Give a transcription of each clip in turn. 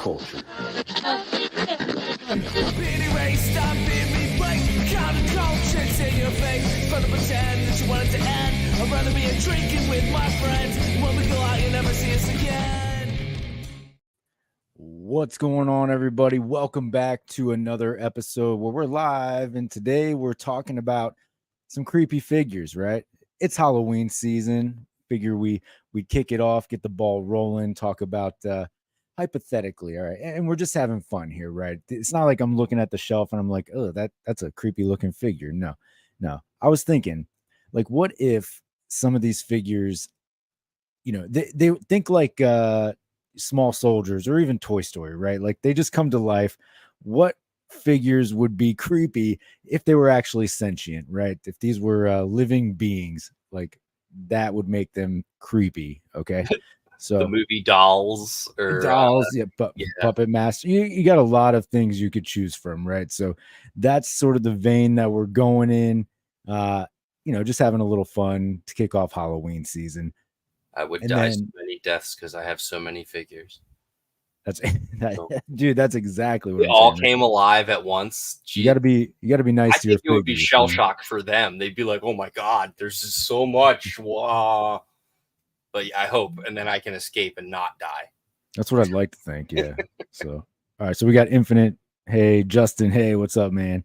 culture. I'd rather be drinking with my friends. When we go out, you never see us again. What's going on, everybody? Welcome back to another episode where we're live, and today we're talking about some creepy figures, right? It's Halloween season. Figure we kick it off, get the ball rolling, talk about hypothetically, all right? And we're just having fun here, right? It's not like I'm looking at the shelf and I'm like, oh, that's a creepy looking figure. No. I was thinking, like, what if some of these figures, you know, they think like Small Soldiers or even Toy Story, right? Like they just come to life. What figures would be creepy if they were actually sentient, right? If these were living beings, like that would make them creepy. Okay. So the movie Dolls or dolls, puppet master. You got a lot of things you could choose from, right? So that's sort of the vein that we're going in. Just having a little fun to kick off Halloween season. I would die so many deaths because I have so many figures. Dude, that's exactly what they all came alive at once. Jeez. You gotta be nice I to your think it would be shell shock for them. They'd be like, "Oh my god, there's just so much!" Wow. But I hope, and then I can escape and not die. That's what I'd like to think. Yeah. So, all right. So we got Infinite. Hey, Justin. Hey, what's up, man?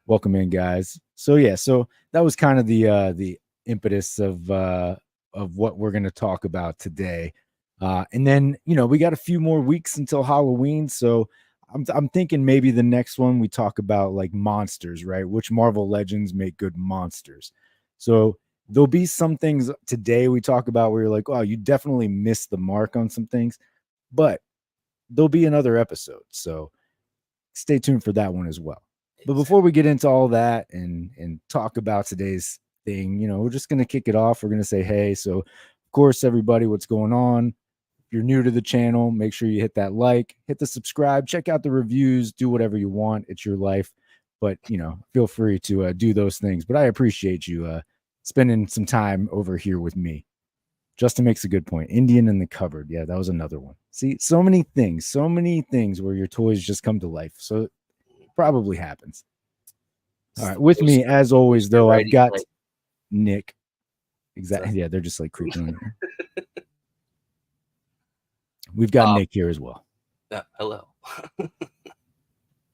Welcome in, guys. So yeah. So that was kind of the impetus of what we're going to talk about today. And then, we got a few more weeks until Halloween. So I'm thinking maybe the next one we talk about like monsters, right? Which Marvel Legends make good monsters. So there'll be some things today we talk about where you're like, oh, you definitely missed the mark on some things, but there'll be another episode. So stay tuned for that one as well. But before we get into all that and talk about today's thing, we're just going to kick it off. We're going to say, hey, so of course, everybody, what's going on? If you're new to the channel, make sure you hit that like, hit the subscribe, check out the reviews, do whatever you want. It's your life, but feel free to do those things. But I appreciate you spending some time over here with me. Justin makes a good point. Indian in the cupboard. Yeah, that was another one. See, so many things where your toys just come to life. So it probably happens. All right. With me, as always, though, I've got Nick. Exactly. Yeah, they're just like creeping. We've got Nick here as well. Hello. All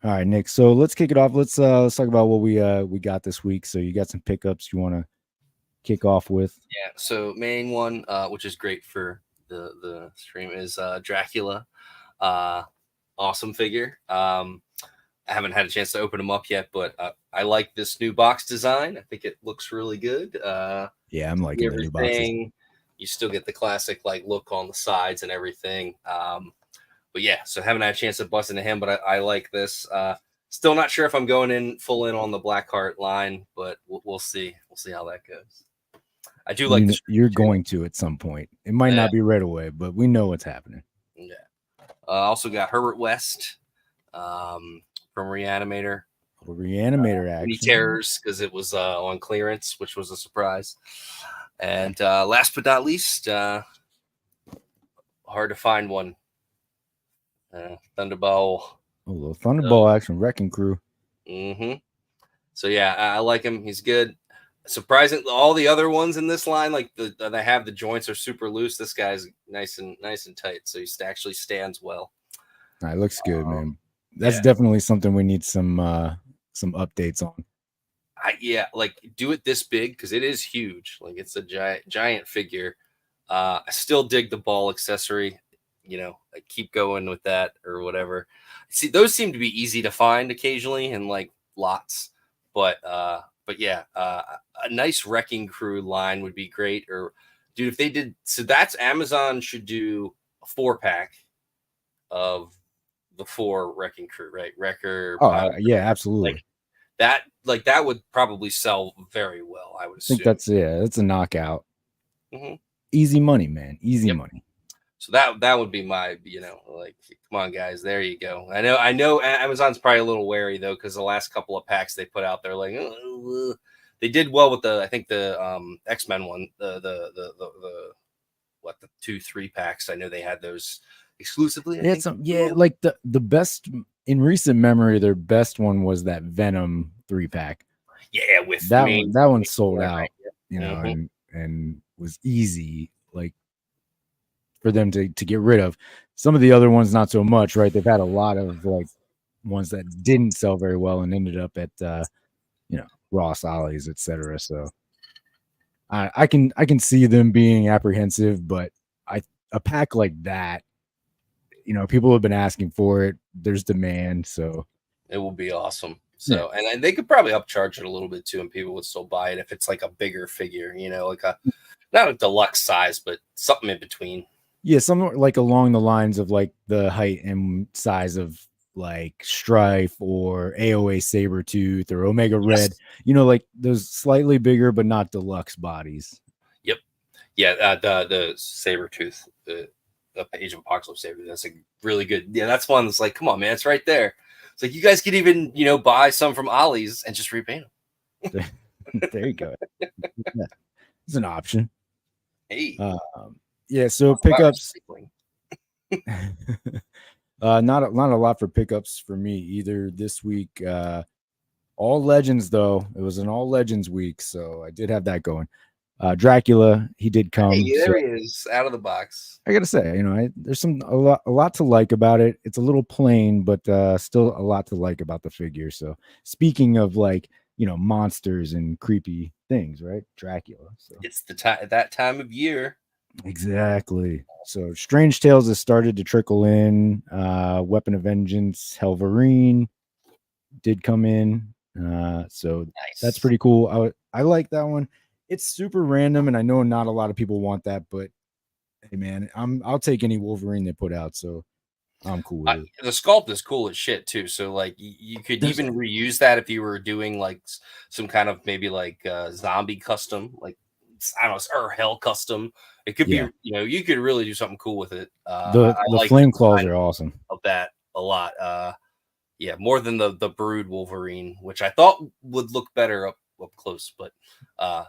right, Nick. So let's kick it off. Let's talk about what we got this week. So you got some pickups you want to kick off with? Yeah. So main one, which is great for the stream, is Dracula. Awesome figure. I haven't had a chance to open them up yet, but I like this new box design. I think it looks really good. Yeah, I'm liking the new boxes. You still get the classic like look on the sides and everything. But yeah, so haven't had a chance to bust into him, but I like this. Still not sure if I'm going full in on the Blackheart line, but we'll see. We'll see how that goes. I do like this. You're going to at some point. It might not be right away, but we know what's happening. Yeah. Also got Herbert West from Reanimator. Reanimator action. Terrors because it was on clearance, which was a surprise. And last but not least, hard to find one. Thunderball. Oh, the Thunderball action wrecking crew. Mm-hmm. So yeah, I like him. He's good. Surprising, all the other ones in this line, like they have the joints are super loose. This guy's nice and tight, so he actually stands well. It looks good, man. That's definitely something we need some updates on. Like do it this big because it is huge. Like it's a giant figure. I still dig the ball accessory. I keep going with that or whatever. See, those seem to be easy to find occasionally in like lots, but yeah, a nice wrecking crew line would be great. Or dude, if they did, so that's Amazon should do a 4-pack of the 4 wrecking crew, right? Wrecker. Yeah, absolutely. That would probably sell very well. I would assume. I think that's a knockout. Mm-hmm. Easy money, man. Easy money. So that would be my, come on, guys, there you go. I know Amazon's probably a little wary though, because the last couple of packs they put out there, like they did well with the X-Men one, the 2-3 packs. I know they had those exclusively. I They had think. some, yeah, like the best in recent memory. Their best one was that Venom 3-pack. Yeah, with That one main sold right. out, you know, Mhm. and was easy, like, for them to get rid of. Some of the other ones, not so much, right? They've had a lot of like ones that didn't sell very well and ended up at Ross, Ollie's, etc. So I can see them being apprehensive, but I a pack like that, people have been asking for it. There's demand, so It will be awesome. yeah. So, and they could probably upcharge it a little bit too, and people would still buy it if it's like a bigger figure, like a not a deluxe size, but something in between. Yeah, somewhere like along the lines of like the height and size of like Strife or AOA Sabretooth or Omega Red, Yes. like those slightly bigger but not deluxe bodies. Yep. Yeah. The saber tooth, the Age of Apocalypse saber. That's a really good. Yeah, that's one that's like, come on, man, it's right there. It's like you guys could even buy some from Ollie's and just repaint them. There you go. Yeah, it's an option. Hey, Yeah, so talk about pickups. recycling. Not a lot for pickups for me either this week. All legends though. It was an all legends week, so I did have that going. Dracula, he did come. Hey, So there he is, out of the box. I gotta say, there's a lot to like about it. It's a little plain, but still a lot to like about the figure. So speaking of like monsters and creepy things, right? Dracula. So It's that time of year. exactly. So Strange Tales has started to trickle in. Weapon of Vengeance, Helverine did come in. So Nice. that's pretty cool. I like that one. It's super random, and I know not a lot of people want that, but hey man, I'll take any Wolverine they put out, so I'm cool with it. The sculpt is cool as shit too. So like you could There's even reuse that if you were doing like some kind of maybe like zombie custom, like I don't know, or hell custom. It could be yeah, you could really do something cool with it. the I the like the flame claws design are awesome. of that a lot. Yeah, more than the Brood Wolverine, which I thought would look better up close, but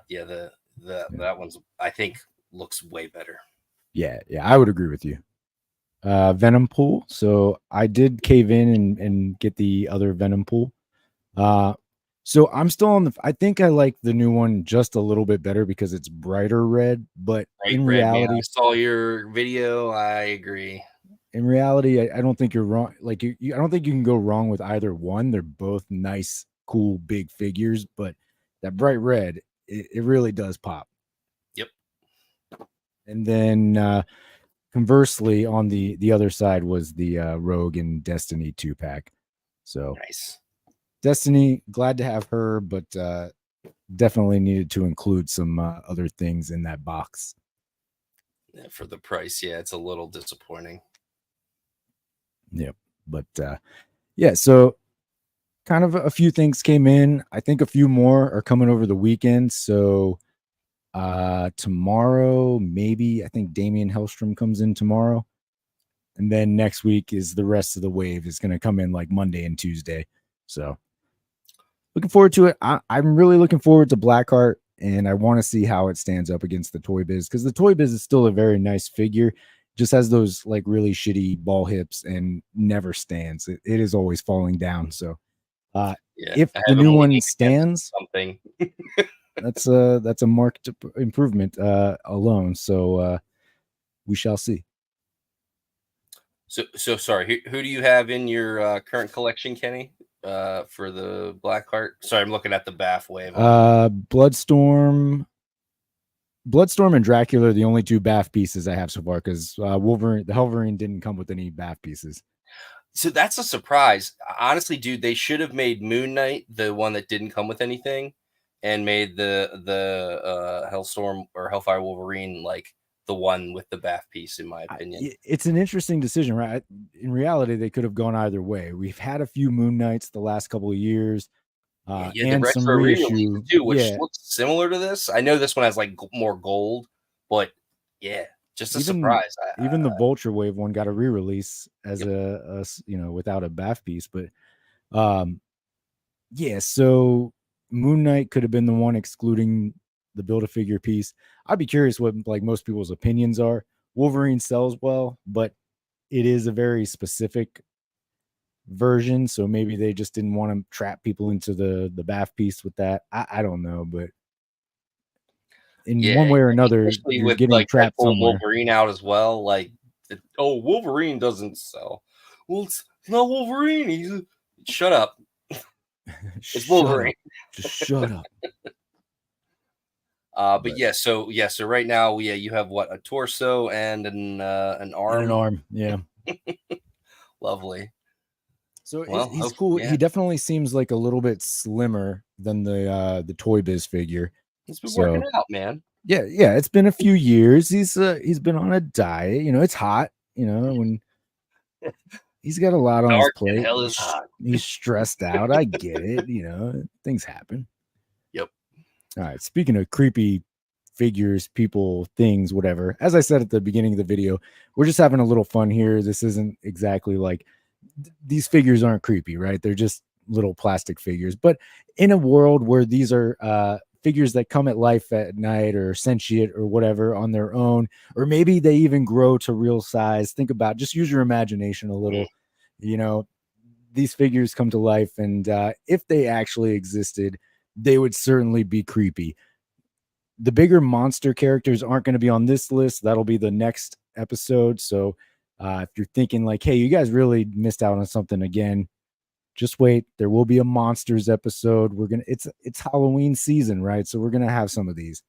yeah, the Yeah. that one's I think looks way better. Yeah, I would agree with you. Venom pool. So I did cave in and get the other Venom pool. Uh, so I'm still on I think I like the new one just a little bit better because it's brighter red, but Right, in Red Man. I reality, saw your video. I agree. I don't think you're wrong. Like I don't think you can go wrong with either one. They're both nice, cool, big figures, but that bright red, it really does pop. Yep. And then conversely, on the other side was the Rogue and Destiny 2-pack. So Nice. Destiny, glad to have her, but definitely needed to include some other things in that box. Yeah, for the price, yeah, it's a little disappointing. Yep. But yeah, so kind of a few things came in. I think a few more are coming over the weekend. So tomorrow, maybe I think Damian Hellstrom comes in tomorrow. And then next week is the rest of the wave is going to come in like Monday and Tuesday. So looking forward to it. I'm really looking forward to Blackheart, and I want to see how it stands up against the Toy Biz, because the Toy Biz is still a very nice figure. Just has those like really shitty ball hips and never stands. It is always falling down. So Yeah, if I the have him new one leaning against stands, something. that's a marked improvement alone. So we shall see. So sorry. Who do you have in your current collection, Kenny? For the Blackheart. Sorry, I'm looking at the Bath Wave. Bloodstorm and Dracula are the only two BAF pieces I have so far, because the Helverine didn't come with any BAF pieces. So that's a surprise. Honestly, dude, they should have made Moon Knight the one that didn't come with anything, and made the Hellstorm or Hellfire Wolverine like the one with the BAF piece, in my opinion. It's an interesting decision, right? In reality, they could have gone either way. We've had a few Moon Knights the last couple of years, Yeah, the and some retro re-release reissue. too, which Yeah, looks similar to this. I know this one has like more gold, but yeah, just a even surprise. even the Vulture Wave one got a re-release as a without a BAF piece, but yeah. So Moon Knight could have been the one excluding the Build-A-Figure piece. I'd be curious what like most people's opinions are. Wolverine sells well, but it is a very specific version, so maybe they just didn't want to trap people into the bath piece with that. I don't know, but in one Yeah, way or another, especially you're with getting like trapped Deadpool and somewhere. Wolverine out as well. Like, oh, Wolverine doesn't sell. Well, it's not Wolverine. Shut up. It's Shut Wolverine. up. Just shut up. But yeah, so right now, yeah, you have what, a torso and an And arm. an arm. Yeah. Lovely. So Well, he's cool. yeah, He definitely seems like a little bit slimmer than the Toy Biz figure. he's been working So out, man. yeah, it's been a few years. He's been on a diet. You know, it's hot. You know, when he's got a lot on his Dark and plate, hell is hot. he's stressed out. I get it. You know, things happen. Yep. All right. Speaking of creepy figures, people, things, whatever. As I said at the beginning of the video, we're just having a little fun here. This isn't exactly like these figures aren't creepy, right? They're just little plastic figures. But in a world where these are figures that come at life at night or sentient or whatever on their own, or maybe they even grow to real size. Think about, just use your imagination a little. You know, these figures come to life, and if they actually existed, they would certainly be creepy. The bigger monster characters aren't going to be on this list. That'll be the next episode. So if you're thinking like, hey, you guys really missed out on something again, just wait. There will be a monsters episode. It's Halloween season, right? So we're gonna have some of these,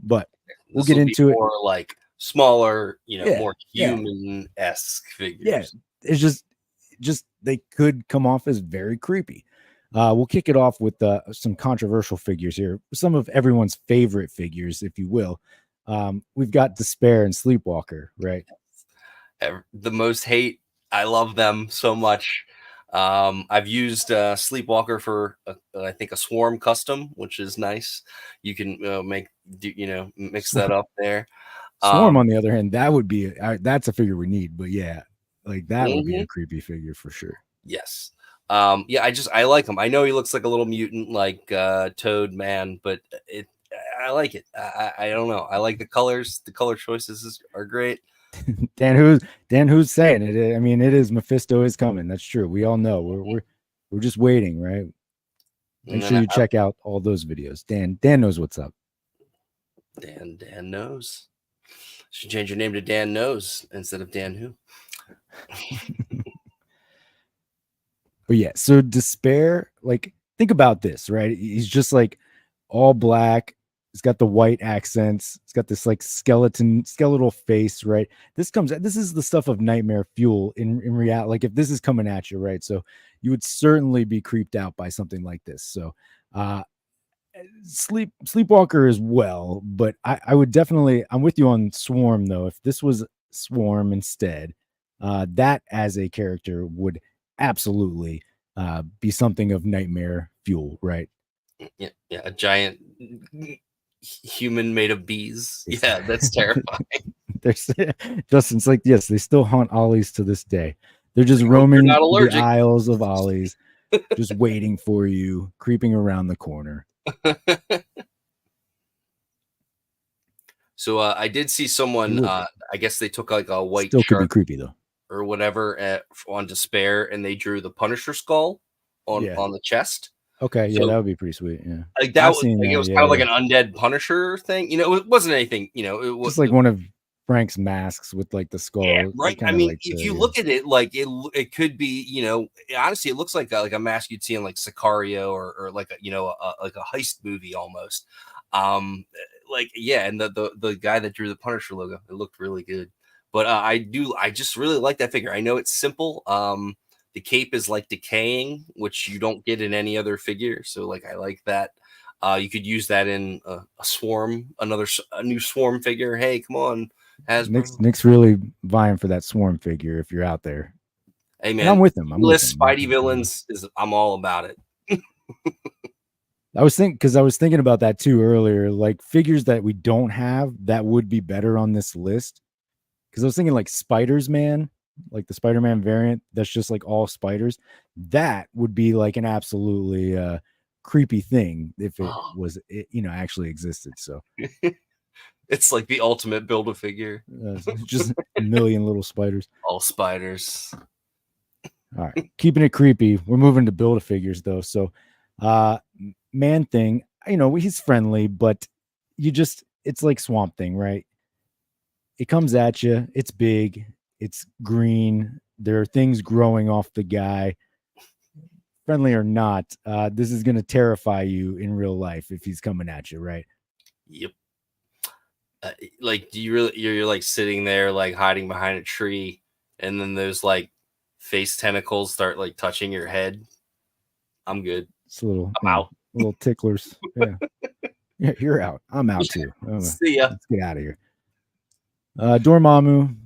but we'll get into it. More like smaller, Yeah, more yeah. human-esque figures. Yeah, it's just they could come off as very creepy. We'll kick it off with some controversial figures here, some of everyone's favorite figures, if you will. We've got Despair and Sleepwalker, right? The most hate. I love them so much. I've used Sleepwalker for I think a Swarm custom, which is nice. You can mix that up there. Swarm, on the other hand, that would be that's a figure we need, but yeah, like that would be a creepy figure for sure. Yes. Yeah, I like him. I know he looks like a little mutant, like Toad Man, but I like it. I don't know. I like the colors. The color choices are great. Dan, who's saying it? I mean, it is Mephisto is coming. That's true. We all know. We're just waiting, right? Make sure you check out all those videos. Dan knows what's up. Dan knows. Should change your name to Dan Knows instead of Dan Who. But yeah, so Despair, like, think about this, right? He's just like all black. He's got the white accents. He's got this like skeletal face, right? This is the stuff of nightmare fuel in reality. Like if this is coming at you, right? So you would certainly be creeped out by something like this. So Sleepwalker as well, but I would definitely, I'm with you on Swarm though. If this was Swarm instead, that as a character would absolutely be something of nightmare fuel, right? Yeah, a giant human made of bees. Yeah, that's terrifying. There's Justin's like, yes, they still haunt Ollie's to this day. They're just roaming the aisles of Ollie's, just waiting for you, creeping around the corner. So I did see someone. I guess they took like a white still shark could be creepy though, or whatever on Despair, and they drew the Punisher skull on the chest. Okay, yeah, that would be pretty sweet. Yeah, like that was like, it was kind of like an undead Punisher thing. It wasn't anything. It was just like one of Frank's masks with like the skull. Yeah, right. I mean, if you look at it, like it could be. Honestly, it looks like a mask you'd see in like Sicario or like like a heist movie almost. And the guy that drew the Punisher logo, it looked really good. But I just really like that figure. I know it's simple. The cape is like decaying, which you don't get in any other figure. So like, I like that. You could use that in a Swarm, a new Swarm figure. Hey, come on, Hasbro. Nick's really vying for that Swarm figure. If you're out there, hey man, and I'm with him. Spidey villains I'm all about it. I was thinking about that too earlier. Like figures that we don't have that would be better on this list. Because I was thinking like Spiders Man, like the Spider-Man variant that's just like all spiders. That would be like an absolutely creepy thing if it was actually existed. So It's like the ultimate Build-A-Figure. Just a million little spiders. All spiders. All right, keeping it creepy. We're moving to Build-A-Figures though. So, Man Thing, he's friendly, but it's like Swamp Thing, right? It comes at you. It's big. It's green. There are things growing off the guy. Friendly or not, this is going to terrify you in real life if he's coming at you, right? Yep. Like, do you really? You're like sitting there, like hiding behind a tree, and then those like face tentacles start like touching your head. I'm good. It's a little, I'm out. Little ticklers. Yeah. Yeah, you're out. I'm out too. See ya. Let's get out of here. Dormammu,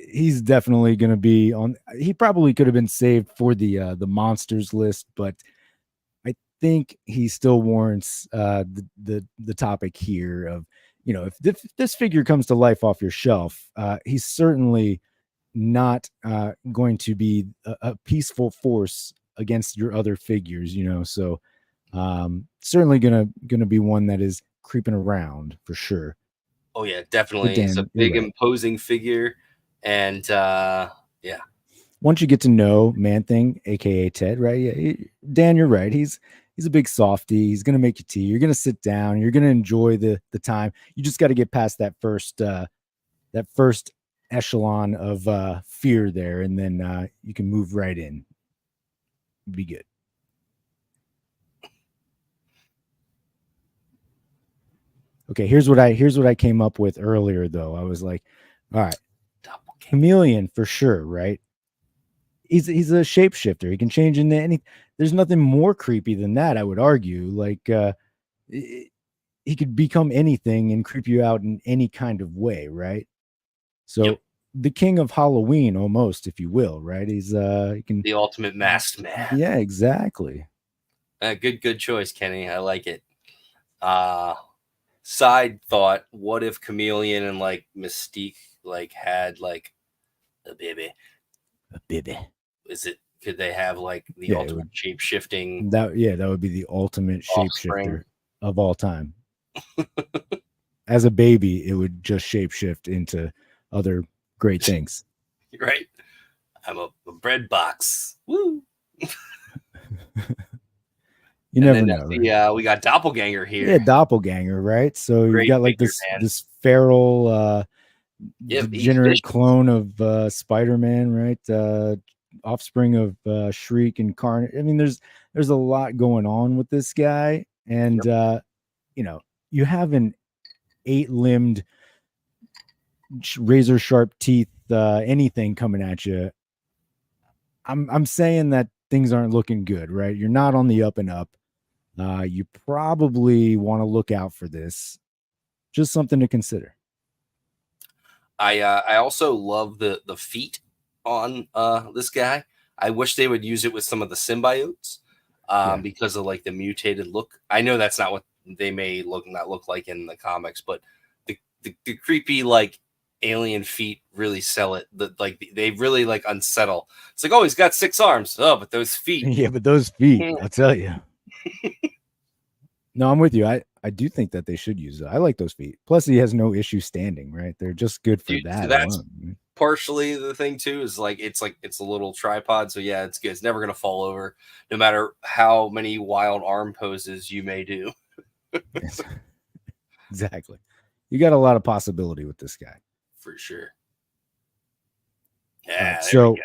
he's definitely going to be on. He probably could have been saved for the monsters list, but I think he still warrants the topic here of, if this figure comes to life off your shelf, he's certainly not going to be a peaceful force against your other figures, so certainly gonna be one that is creeping around for sure. Oh yeah, definitely. Dan, He's a big imposing figure, and yeah. Once you get to know Man Thing, aka Ted, right? Yeah, Dan, you're right. He's a big softy. He's gonna make you tea. You're gonna sit down. You're gonna enjoy the time. You just got to get past that first echelon of fear there, and then you can move right in. Be good. Okay, here's what I came up with earlier though. I was like, all right, chameleon for sure, right? He's a shapeshifter. He can change into any. There's nothing more creepy than that, I would argue. Like he could become anything and creep you out in any kind of way, right? So the king of Halloween, almost, if you will, right? He can the ultimate masked man. Yeah, exactly. Good choice, Kenny. I like it. Side thought: what if Chameleon and like Mystique like had like a baby? A baby. Could they have like the ultimate shape shifting? That would be the ultimate shapeshifter of all time. As a baby, it would just shapeshift into other great things. Right. I'm a bread box. Woo. You never know. Right? We got Doppelganger here. Yeah, Doppelganger, right? So you got like this feral degenerate clone of Spider-Man, right? Offspring of Shriek and Carnage. I mean, there's a lot going on with this guy, and you have an 8-limbed, razor sharp teeth, anything coming at you. I'm saying that things aren't looking good, right? You're not on the up and up. You probably want to look out for this. Just something to consider. I also love the feet on this guy. I wish they would use it with some of the symbiotes because of like the mutated look. I know that's not what they may not look like in the comics, but the creepy like alien feet really sell it. They really like unsettle. It's like, oh, he's got 6 arms. Oh, but those feet. Yeah, but those feet, I'll tell you. No, I'm with you. I do think that they should use it. I like those feet. Plus, he has no issue standing, right? They're just good for that. So that's partially the thing too, is like it's a little tripod. So yeah, it's good. It's never gonna fall over, no matter how many wild arm poses you may do. Yes. Exactly. You got a lot of possibility with this guy. For sure. Yeah. So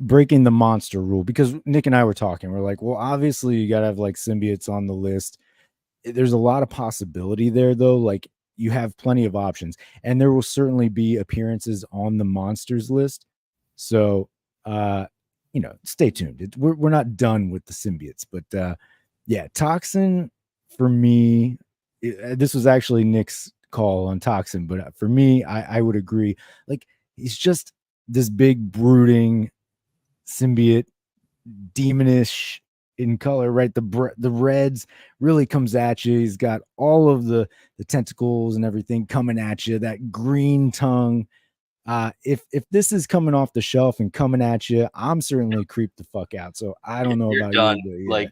breaking the monster rule, because Nick and I were talking, we're like, well, obviously you gotta have like symbiotes on the list. There's a lot of possibility there though. Like you have plenty of options, and there will certainly be appearances on the monsters list. So stay tuned. We're not done with the symbiotes, but yeah, Toxin for me, this was actually Nick's call on Toxin, but for me, I would agree. Like he's just this big brooding symbiote, demonish in color, right? The reds really comes at you. He's got all of the tentacles and everything coming at you, that green tongue. If this is coming off the shelf and coming at you, I'm certainly creeped the fuck out. So I don't know about done. you. But like,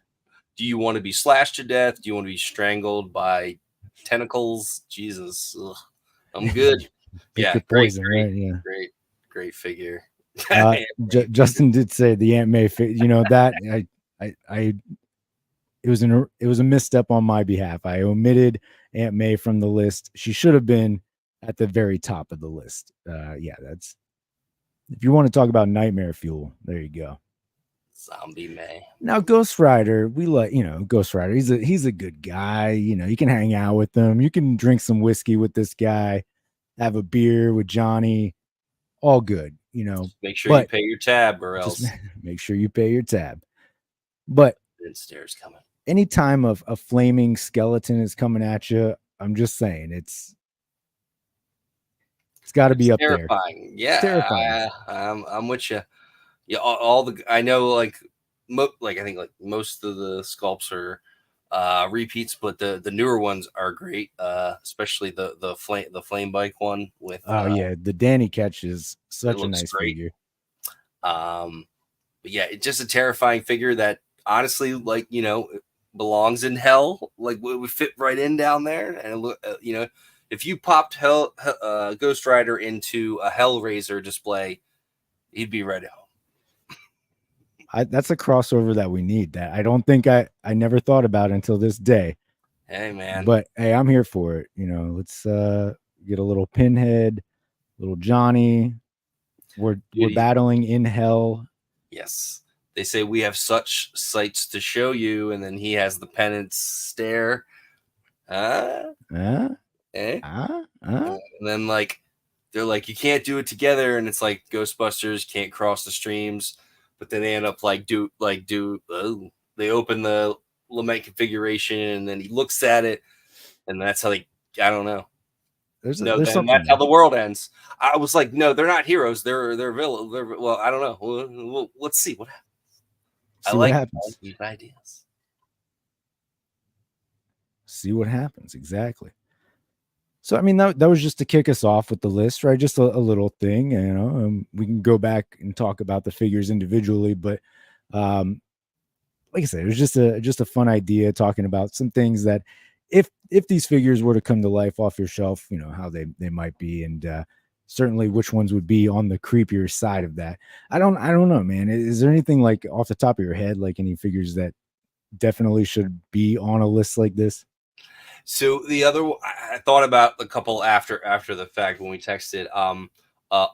do you want to be slashed to death? Do you want to be strangled by tentacles. Jesus, ugh. I'm good. Pick Yeah, your poison, right? Yeah. great figure. Justin did say the Aunt May. You know that I it was a misstep on my behalf. I omitted Aunt May from the list. She should have been at the very top of the list. Yeah, that's if you want to talk about nightmare fuel. There you go. Zombie May. Now Ghost Rider, we like Ghost Rider. He's a good guy. You can hang out with him. You can drink some whiskey with this guy, have a beer with Johnny. All good. Just make sure you But pay your tab, or just else make sure you pay your tab. But stairs coming. anytime a flaming skeleton is coming at you, I'm just saying it's got to be up terrifying. there. Yeah, Terrifying. I'm with you. Yeah, all the I know like I think like most of the sculpts are repeats, but the newer ones are great. Especially the flame bike one with. Oh yeah, the Danny Ketch is such a nice great. figure. But yeah, it's just a terrifying figure that honestly, like belongs in hell. Like would fit right in down there, and look, if you popped Ghost Rider into a Hellraiser display, he'd be right at home. That's a crossover that we need. That I don't think I never thought about until this day. Hey man, but hey, I'm here for it. Let's get a little Pinhead, little Johnny. We're battling in hell. Yes, they say we have such sights to show you, and then he has the penance stare. And then like they're like, you can't do it together, and it's like Ghostbusters can't cross the streams, but then they end up they open the lament configuration, and then he looks at it, and that's how I don't know. There's that's how the world ends. I was like, no, they're not heroes. They're villains. Well, I don't know. Let's see what happens. I like these ideas. See what happens. Exactly. So, I mean, that was just to kick us off with the list, right? Just a little thing, we can go back and talk about the figures individually, but like I said, it was just a fun idea talking about some things that if these figures were to come to life off your shelf, how they might be, and certainly which ones would be on the creepier side of that. I don't know, man. Is there anything like off the top of your head, like any figures that definitely should be on a list like this? So the other, I thought about a couple after the fact when we texted.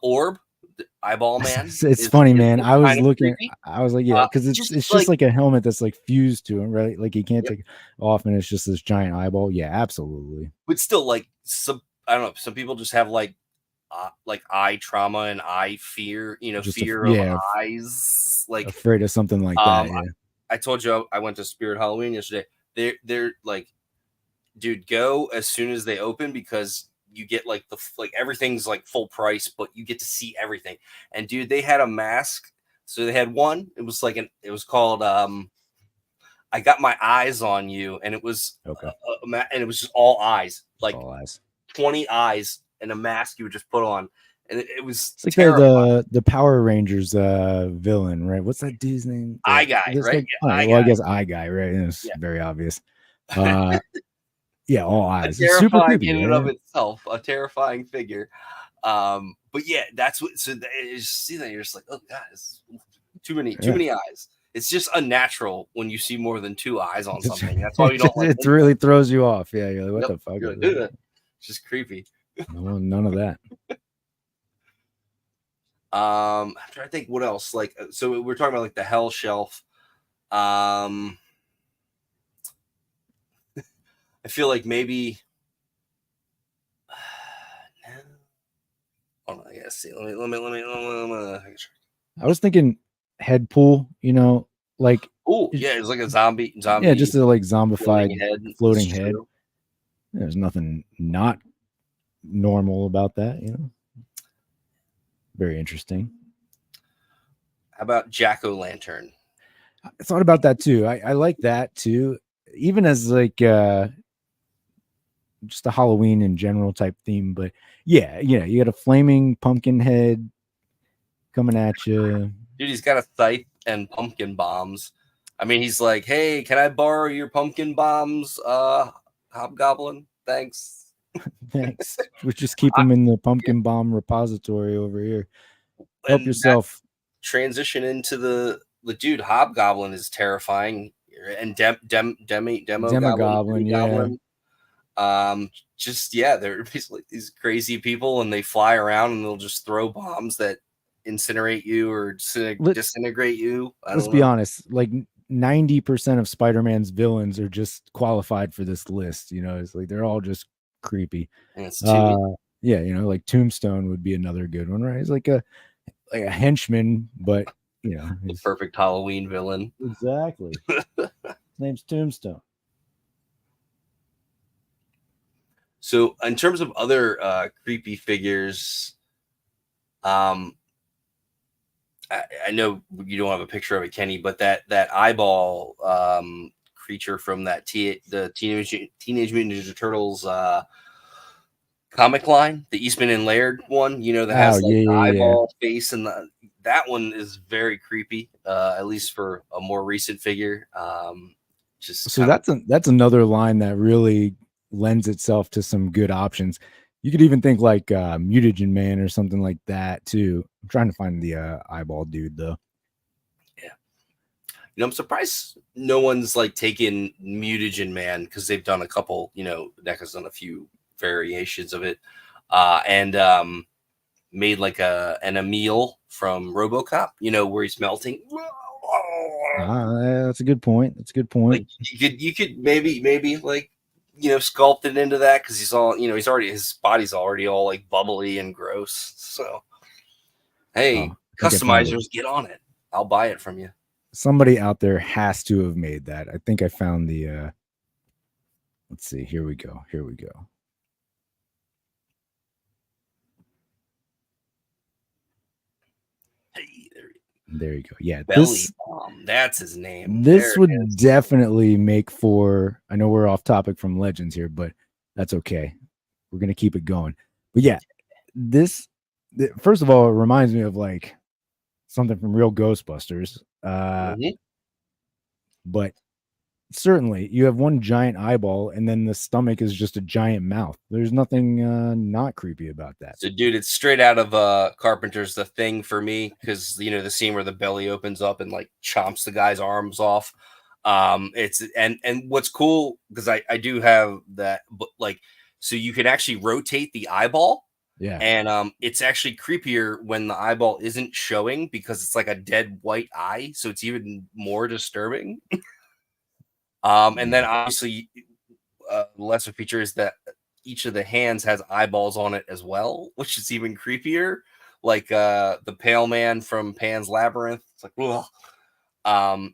Orb, the Eyeball Man. It's funny, man. I was looking. I was like, yeah, because it's just like a helmet that's like fused to him, right? Like he can't take it off, and it's just this giant eyeball. Yeah, absolutely. But still, like I don't know. Some people just have like eye trauma and eye fear. Just fear of eyes, like afraid of something like that. Yeah. I told you I went to Spirit Halloween yesterday. They're like, dude, go as soon as they open, because you get like everything's like full price, but you get to see everything. And dude, they had a mask. So they had one. It was like it was called I Got My Eyes on You, and it was and it was just all eyes, like all eyes. 20 eyes and a mask you would just put on, and it was it's like the Power Rangers villain, right? What's that dude's name? Eye Guy, right? Like, I guess Eye Guy, right? It's very obvious. Yeah, all eyes. It's super creepy, in and of itself, a terrifying figure. But yeah, that's what. So you see that, you're just like, oh god, it's too many eyes. It's just unnatural when you see more than 2 eyes on something. That's why you don't. It really throws you off. Yeah, you're like, what the fuck? It's just creepy. No, none of that. I'm trying to think what else. Like, so we're talking about like the Hell Shelf. I feel like maybe. Oh, I gotta see. Let me. I was thinking Headpool. Like. Oh yeah, it's like a zombie. Yeah, just a like zombified floating head. There's nothing not normal about that. Very interesting. How about Jack-o'-lantern? I thought about that too. I like that too. Even as like just a Halloween in general type theme, but yeah, you got a flaming pumpkin head coming at you. Dude, he's got a scythe and pumpkin bombs. I mean, he's like, hey, can I borrow your pumpkin bombs, Hobgoblin? Thanks. Thanks. We just keep them in the pumpkin bomb repository over here. Help And yourself. transition into the dude. Hobgoblin is terrifying, and Demogoblin, yeah. Just yeah, they're basically these crazy people, and they fly around and they'll just throw bombs that incinerate you or disintegrate you. Let's be honest, like 90% of Spider-Man's villains are just qualified for this list. You know, it's like they're all just creepy. And it's too Yeah, you know, like Tombstone would be another good one, right? He's like a henchman, but you know, the he's perfect Halloween villain. exactly. His name's Tombstone. So, in terms of other creepy figures, I know you don't have a picture of it, Kenny, but that eyeball creature from that the Teenage Mutant Ninja Turtles comic line, the Eastman and Laird one, you know, that has like the eyeball face, and that one is very creepy. At least for a more recent figure. Just so that's another line that really lends itself to some good options. You could even think like Mutagen Man or something like that too. I'm trying to find the eyeball dude though. Yeah, you know, I'm surprised no one's like taken Mutagen Man, because they've done a couple. You know, NECA's done a few variations of it, and made like an Emil from RoboCop. You know, where he's melting. That's a good point. That's a good point. Like you could maybe like, you know, sculpt it into that, because he's all, you know, his body's already all like bubbly and gross. So hey, customizers, get on it. I'll buy it from you. Somebody out there has to have made that. I think I found the let's see, here we go. Hey, there you go. Yeah, Belly Bomb, that's his name. This would definitely make for, I know we're off topic from Legends here, but that's okay. We're going to keep it going. But yeah, first of all, it reminds me of like something from real Ghostbusters. But certainly you have one giant eyeball and then the stomach is just a giant mouth. There's nothing not creepy about that. So dude, it's straight out of Carpenter's The Thing for me, because you know the scene where the belly opens up and like chomps the guy's arms off. It's and what's cool, because I do have that, but like, so you can actually rotate the eyeball. Yeah. And it's actually creepier when the eyeball isn't showing, because it's like a dead white eye, so it's even more disturbing. And then obviously, lesser feature is that each of the hands has eyeballs on it as well, which is even creepier. Like the Pale Man from Pan's Labyrinth. It's like, ugh.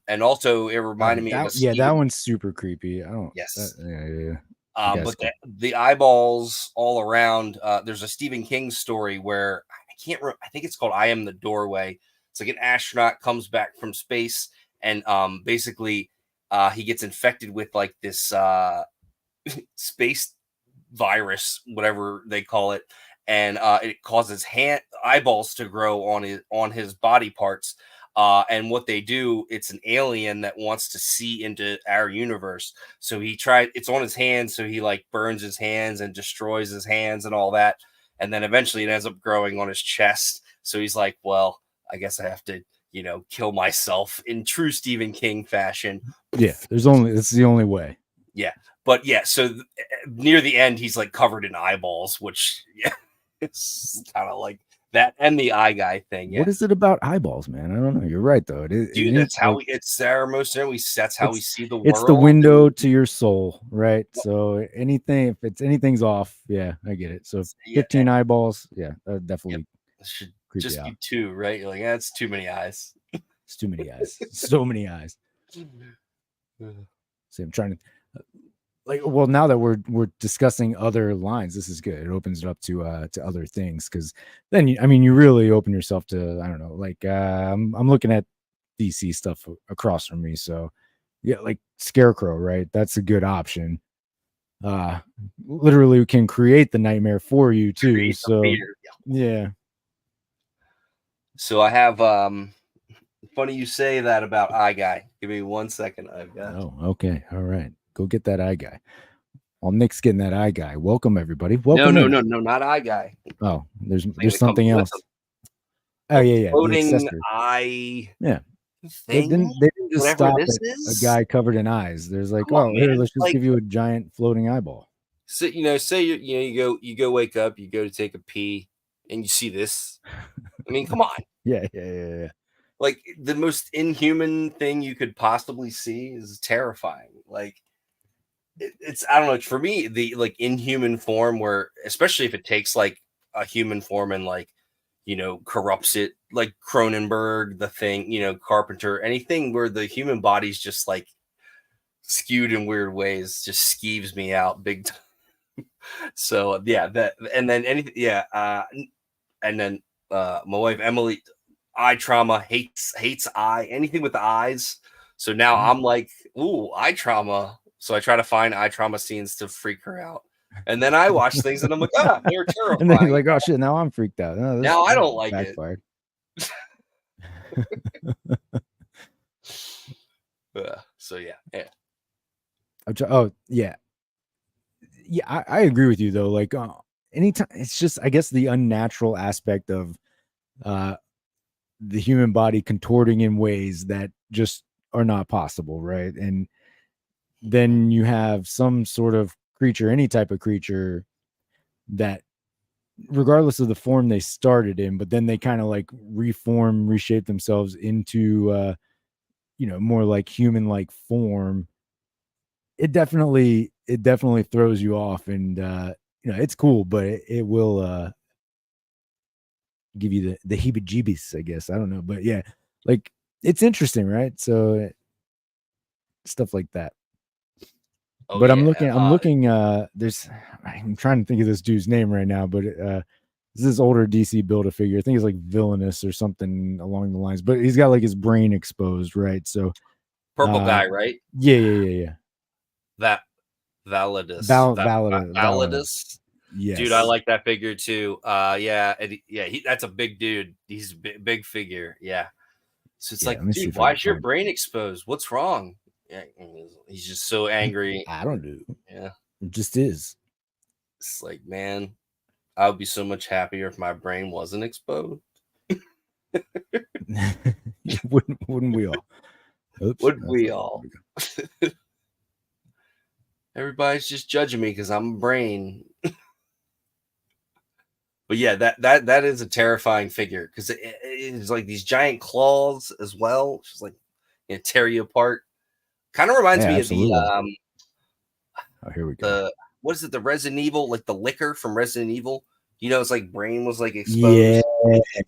And also it reminded me of that one's super creepy. I don't. Yes. Yeah. But the eyeballs all around. There's a Stephen King story where I think it's called "I Am the Doorway." It's like an astronaut comes back from space, and basically he gets infected with like this space virus, whatever they call it, and it causes eyeballs to grow on his body parts. And what they do, it's an alien that wants to see into our universe. So it's on his hands, so he like burns his hands and destroys his hands and all that. And then eventually it ends up growing on his chest. So he's like, well, I guess I have to, you know, kill myself in true Stephen King fashion. Yeah, it's the only way. Yeah. But yeah, so near the end, he's like covered in eyeballs, which it's kind of like that, and the eye guy thing. Yeah. What is it about eyeballs, man? I don't know. You're right, though. Dude, that's how it's our most. That's how we see the world. It's the window to your soul, right? So if anything's off, yeah, I get it. So 15 eyeballs, yeah, definitely. Should just be 2, right? You're like, that's too many eyes. It's too many eyes. So many eyes. See, I'm trying to. Well, now that we're discussing other lines, this is good. It opens it up to other things, because then you really open yourself to, I don't know, like I'm looking at DC stuff across from me, so yeah, like Scarecrow, right? That's a good option. Literally can create the nightmare for you too. So yeah. So I have funny you say that about Eye Guy. Give me 1 second. I've got. Oh, okay, all right. Go get that Eye Guy. Well, Nick's getting that eye guy. Welcome everybody. No, Welcome no, in. no, no, not eye guy. Oh, there's Thing that comes something with else. them. Oh yeah, the Floating accessory. eye Yeah. They thing. didn't just Whatever stop this at a is. guy covered in eyes. There's like, Come on, oh, here, man. let's just Like, give you a giant floating eyeball. so, say you go wake up, you go to take a pee, and you see this. I mean, come on. Yeah. Like the most inhuman thing you could possibly see is terrifying. Like it's I don't know. For me, the like inhuman form where, especially if it takes like a human form and like corrupts it, like Cronenberg, The Thing, Carpenter, anything where the human body's just like skewed in weird ways, just skeeves me out big time. So yeah, that and then anything, yeah, and then my wife Emily, eye trauma, hates eye anything with the eyes. So now I'm like, ooh, eye trauma. So I try to find eye trauma scenes to freak her out. And then I watch things and I'm like, ah, they're terrifying. And then you're like, oh shit, now I'm freaked out. Oh, now I don't like backfired. So yeah. Oh yeah. I agree with you though. Like anytime, it's just I guess the unnatural aspect of the human body contorting in ways that just are not possible, right? And then you have some sort of creature, any type of creature, that regardless of the form they started in, but then they kind of like reshape themselves into more like human like form. It definitely throws you off, and it's cool, but it will give you the heebie-jeebies, I guess. I don't know, but yeah, like it's interesting, right? So stuff like that. Oh, but yeah. I'm looking there's I'm trying to think of this dude's name right now, but this is older DC Build a Figure. I think it's like Villainous or something along the lines, but he's got like his brain exposed, right? So purple guy, right? Yeah. That Validus. Validus. Yes. Dude, I like that figure too. That's a big dude. He's a big figure. Yeah. So it's like, dude, why is your brain exposed? What's wrong? Yeah, he's just so angry. I don't know. Yeah. It just is. It's like, man, I would be so much happier if my brain wasn't exposed. Wouldn't we all? Oops, wouldn't we all? Everybody's just judging me because I'm a brain. But yeah, that is a terrifying figure because it's like these giant claws as well. Just like tear you apart. Kind of reminds me of the oh, here we go. What is it? The Resident Evil, like the liquor from Resident Evil. It's like brain was like exposed.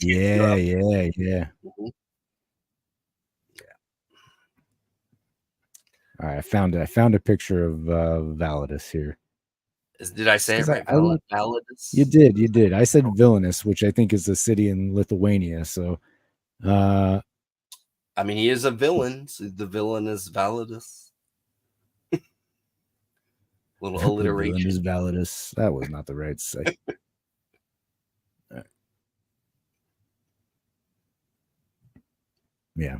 Yeah. Mm-hmm. All right, I found it. I found a picture of Validus here. Did I say it right? Validus? You did. I said Villainous, which I think is a city in Lithuania. So, I mean, he is a villain. So the villain is Validus. Little alliteration. The villain is Validus. That was not the right say. Yeah.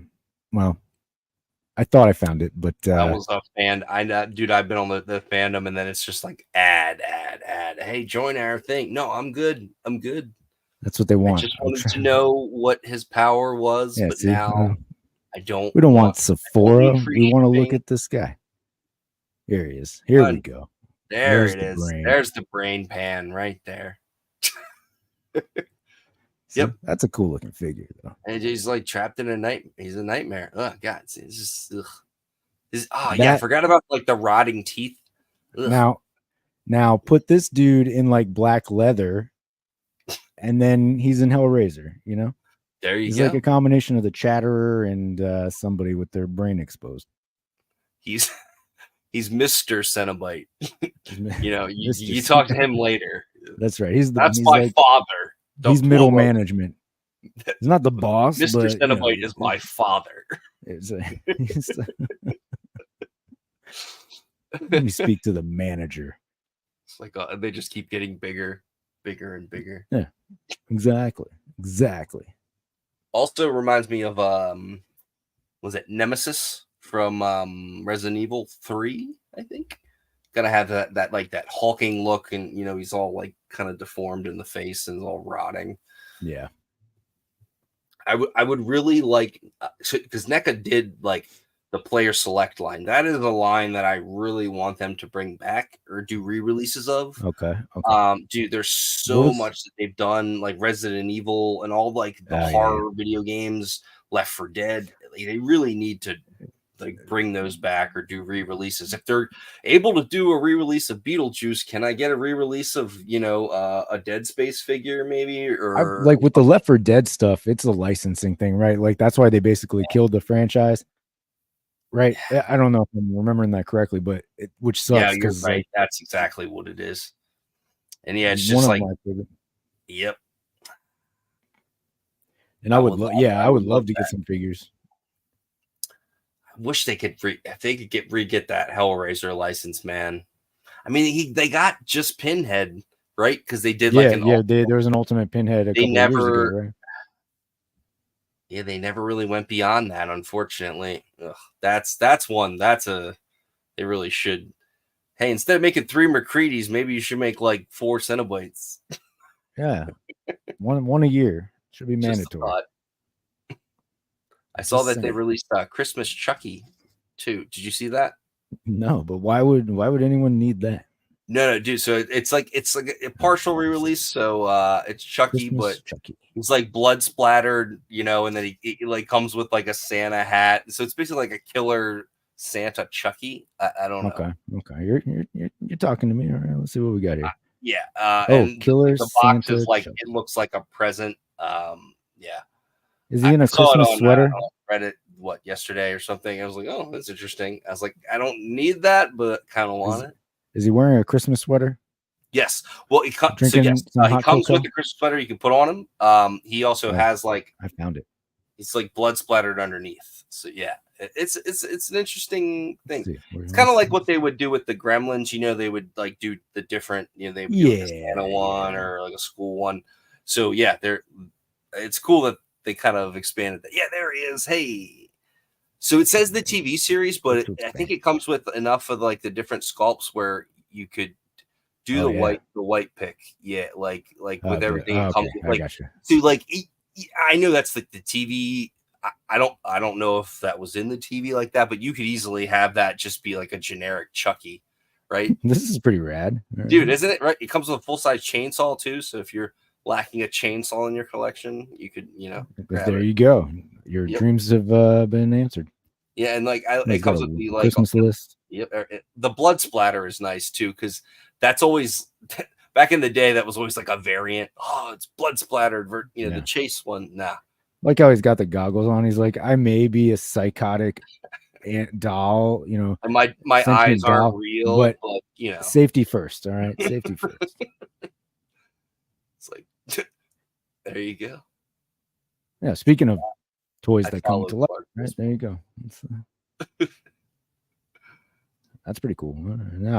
Well, I thought I found it, but I was a fan. Dude, I've been on the fandom, and then it's just like ad. Hey, join our thing. No, I'm good. That's what they want. I just wanted to know what his power was, yeah, but see, now I don't. We don't want Sephora. We want to look at this guy. Here he is. Here we go. There's it is. There's the brain pan right there. See, yep, that's a cool looking figure though. And he's like trapped in a night. He's a nightmare. Oh God, it's just. Yeah, I forgot about like the rotting teeth. Ugh. Now put this dude in like black leather, and then he's in Hellraiser. There you go. He's like a combination of the Chatterer and somebody with their brain exposed. He's Mr. Cenobite. You talk to him later. That's right. That's my father. He's middle management. He's not the boss. Mr. Cenobite is my father. Let me speak to the manager. It's like they just keep getting bigger and bigger. Yeah, exactly. Also reminds me of was it Nemesis from Resident Evil 3? I think Gonna have that like that hulking look, and he's all like kind of deformed in the face and all rotting. Yeah. I would really like, because NECA did like the player select line. That is a line that I really want them to bring back or do re-releases of. Okay. Okay. Dude, there's What so was? much that they've done, like Resident Evil and all like the Oh yeah. horror video games, Left 4 Dead. Like, they really need to like bring those back or do re-releases. If they're able to do a re-release of Beetlejuice, can I get a re-release of a Dead Space figure maybe, I or like with the Left 4 Dead stuff. It's a licensing thing, right? Like that's why they basically killed the franchise, right? I don't know if I'm remembering that correctly, but which yeah, sucks you're because right. like That's exactly what it is. And yeah, it's one just of like, my favorite. yep. And I would love, yeah, I I would would love love to get that. some figures. I wish they could if they could get that Hellraiser license, man. I mean, they got just Pinhead, right? Because they did like Yeah, an yeah. There was an Ultimate Pinhead a they couple of years ago, never right? yeah, they never really went beyond that, unfortunately. Ugh, that's one. They really should. Hey, instead of making 3 McCready's, maybe you should make like 4 Cenobites. Yeah, one a year should be Just a mandatory. thought. I saw Just that they saying. released Christmas Chucky too. Did you see that? No, but why would anyone need that? No, dude. So it's like a partial re-release. So it's Chucky, but Christmas Chucky. he's like blood splattered, and then he like comes with like a Santa hat. So it's basically like a killer Santa Chucky. I don't know. Okay. You're talking to me. All right, let's see what we got here. Yeah. Oh, And Killer the box is Santa like, Chucky. it looks like a present. Yeah. Is he in I a saw it Christmas on sweater? Reddit yesterday or something. I was like, oh, that's interesting. I was like, I don't need that, but kind of want it. Is he wearing a Christmas sweater? Yes. Well, so yes, Drinking some he hot comes cocoa? with a Christmas sweater you can put on him. He also has like, I found it. it's like blood splattered underneath. So yeah, it's an interesting thing. See, It's kind of like what they would do with the Gremlins. They would like do the different. They would do like a Santa one or like a school one. So yeah, it's cool that they kind of expanded that. Yeah, there he is. Hey. So it says the TV series, but I think it comes with enough of like the different sculpts where you could do the white pick. Yeah, like with everything it comes with. Like, gotcha. so like I know that's like the TV. I don't know if that was in the TV like that, but you could easily have that just be like a generic Chucky, right? This is pretty rad, dude, isn't it? Right? It comes with a full size chainsaw too. So if you're lacking a chainsaw in your collection, you could there you go. Your dreams have been answered. Yeah, and like it comes with the like Christmas list. Yep, the blood splatter is nice too, because that's always back in the day. That was always like a variant. Oh, it's blood splattered. The chase one. Nah. Like how he's got the goggles on. He's like, I may be a psychotic doll. And my eyes aren't real, but safety first. All right, safety first. It's like there you go. Yeah. Speaking of toys that come to life, right there you go. That's pretty cool. No,